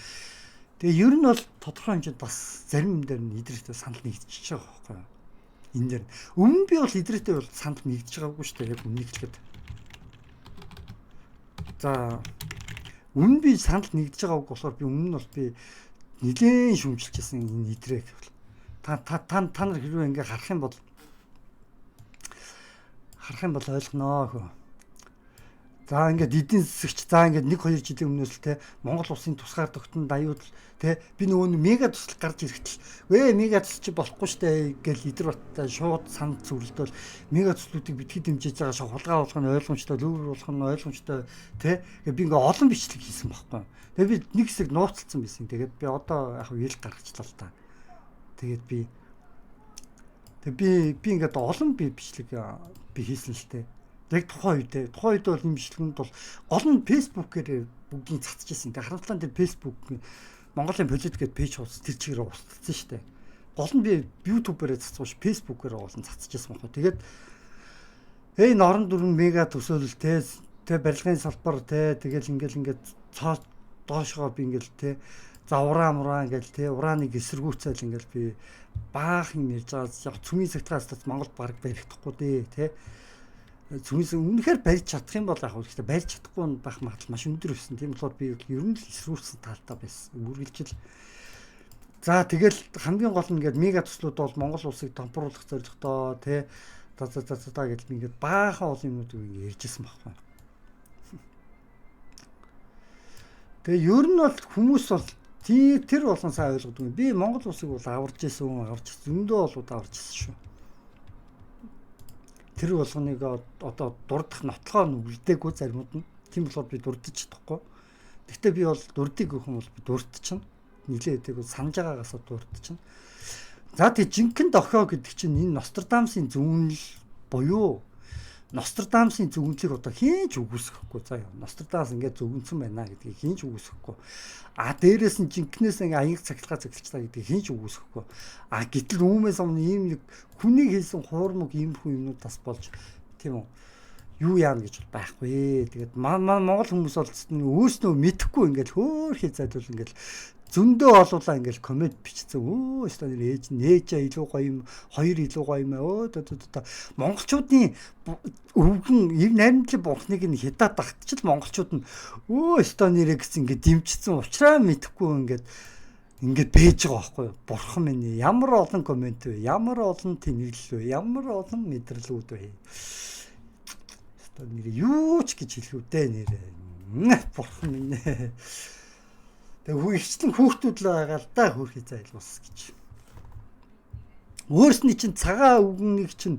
Speaker 1: Тэгээ ер нь бол тодорхой хэмжээнд бас зарим юм дээр нь идрээтэй санал нэгдчихэж байгаа байхгүй юу. Энэ дээр өмнө би бол идрээтэй бол санал нэгдэж байгаагүй шүү дээ яг үннийг хэлэхэд. За өмнө би санал нэгдэж байгааг болохоор би өмнө нь бол би
Speaker 7: Нилийн шүмжилжсэн энэ идрээ гэвэл та нар хэрвээ ингээ харах юм бол ойлгоноо хөө. За ингээд эдийн засагч за ингээд 1-2 жилийн өмнөөс л те Монгол улсын тусгаар тогтнод аюул те би нөгөө мега туслах гарч ирэхдээ мега тусч болохгүй штэ гэж идэр баттай шууд санд зүрлдэл мега туслуудыг битгий дэмжиж байгаа хулгай болгох нь ойлгомжтой, лүүр болгох нь ойлгомжтой те би ингээ олон бичлэг хийсэн байхгүй. Тэгээ би нэг хэсэг нууцлцсан байсан. Тэгээд би одоо яг ил гаргачлаа л та. Тэгээд би ингээд олон бичлэг би хийсэн л те. Яг тухайн үед бол юм бичлэгүүд бол гол нь фэйсбүүкээр бүгдийг цацчихсан. Тэгээ харамсалтай дээр фэйсбүүк Монголын полит гэдэг пэйж хуудас тэр чигээр устдсан шүү дээ. Гол нь би ютуберээ цацгууш фэйсбүүкээр олон цацчихсан байна. Тэгээд энэ орон дүрэн мега төсөөлөл те барилгын салбар те тэгэл ингээд цоо доошгоо би ингээд те за ураа ингээд те урааныг эсэргүүцэл ингээд би баахан ярьж байгаа. Яг цүмийн цагтаас Монголд баг баригдахгүй дээ те. Зүгээс үнэхээр барьж чадах юм бол яг үстэй барьж чадахгүй байх магадлал маш өндөр байсан. Тийм болохоор би ер нь л эсрүүцсэн талтай байсан. Үргэлжил. За тэгэл хамгийн гол нь ингээд мега төслүүд бол Монгол улсыг томпруулах зорилготой тий за гэж би ингээд баахан олон юмнууд ярьжсэн байхгүй. Тэгээ ер нь бол хүмүүс бол тэр болсон сайн ойлгодгүй. Би Монгол улсыг бол аварж зөндөө болоод аварж ирсэн шүү. Тэр болгоныг одоо дурдах нотлохоо үлдээгүй заримуд нь. Тийм болохоор би дурдж чадахгүй. Гэхдээ би бол дурдыг гэх юм бол би дурдчихна. Нилээ хэдэг санаж байгаагаас дурдчихна. За тэг жинхэнэ дохио гэдэг чинь энэ Нострадамсын зөвнөл буюу Нострадамсын зөвнөлийг одоо хинч үгүйсэхгүй заяа. Нострадамс ингээд зөвгөнсөн байна гэдгийг хинч үгүйсэхгүй. Дээрээс нь жинхнээс ингээ аяг цагтаа гэдгийг хинч үгүйсэхгүй. Гэтэл үүмээс өмнө ийм нэг хүний хийсэн хуурмаг иймэрхүү юмнууд бас болж тийм үү. Юу яана гэж байхгүй. Тэгээд Монгол хүмүүс бол өөрснөө мэдэхгүй ингээд хөөхий зайдвал ингээд зөндөө олуулаа ингээл комент бичсэн. Өстө нээж илүү гоё юм, хоёр илүү гоё юм аа. Монголчуудын өвгөн найрамдлын бурхныг нь хятад тагтчил монголчууд нь өстө нэрээ гэсэн ингээд дэмжсэн учраас мэдэхгүй ингээд бэж байгаа байхгүй юу? Бурхан минь ямар олон комент вэ? Ямар олон тэнэглэл вэ? Ямар олон мэдрэлүүд вэ? Өстө нэрээ юу ч гэж хэлэх үү дээ нэрээ. Бурхан минь. Тэгээ ихчлэн хүүхдүүд л байгаа л да хөрхий зайлуус гэж. Өөрсний чинь цагаан өвгөнийг чинь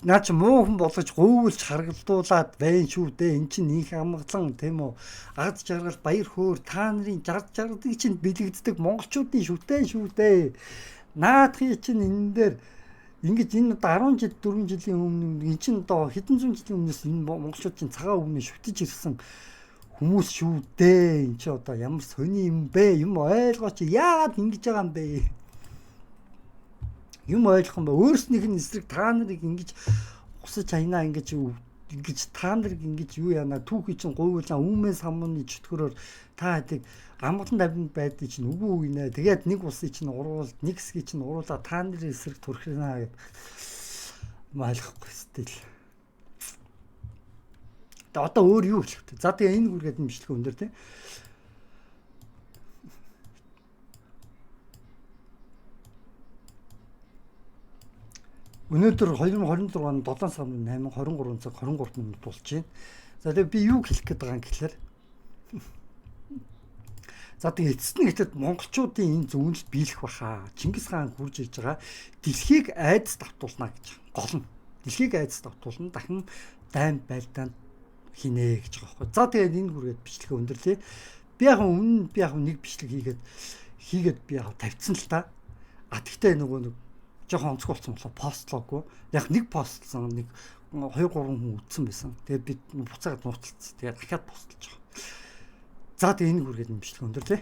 Speaker 7: наа чи муу хүн болгож говьлж харгалдуулаад байна шүү дээ. Эн чинь их амгалан тийм үү. Ад жаргал баяр хөөр та нарын жардыг чинь бэлэгддэг монголчуудын шүтэн шүү дээ. Наадхи чинь энэ дээр ингэж энэ одоо 10 жил 4 жилийн өмнө эн чинь одоо хэдэн зуун жилийн өмнөөс энэ монголчууд чинь цагаан өвгөнийг шүтэж ирсэн хүмүүс шүү дээ. Энд чи одоо ямар сони юм бэ? Юм ойлгооч. Яагаад ингэж байгаа юм бэ? Юм ойлгох юм ба өөрснийх нь эсрэг та нарыг ингэж усаж хайнаа ингэж та нарыг ингэж юу яана түүхий чинь говьлаа үүмээс хамууны чөтгөрөөр та хэдэг амгалан давнд байдаг чинь үгүй гинэ. Тэгээд нэг усыг чинь уруулд нэг хэсгийг чинь уруулаа та нарын эсрэг төрхнаа гэд ойлгохгүй стил. Одоо өөр юу хэлэх вэ? За тэгээ энэ үргээд нь бичлэг өндөр тийм. Өнөөдөр 2026 оны 7 сарын 8 23 цаг 23 минут болж байна. За тэгээ би юу хэлэх гээд байгаа юм гэхэлэр за тэгээ эцэст нь гэхэд монголчуудын энэ зөвнөл биелэх баха. Чингис хаан хурж ирж байгаа дэлхийг айдас давтуулна гэж гол нь. Дэлхийг айдас давтуулна дахин дайм байлдаанд хийнэ гэж байгаа байхгүй. За тэгээд энэ хүргээд бичлэгээ өндөрлөе. Би яг нэг бичлэг хийгээд би яг тавьчихсан л та. Тэгтээ нөгөө нэг жоохон онцгой болсон болохоор постлоогүй. Яг нэг постлсон, нэг 2 3 хүн үтсэн байсан. Тэгээд би буцаагаад нууцлцсан. Тэгээд дахиад постлж байгаа. За тэгээд энэ хүргээд бичлэг өндөрлөе.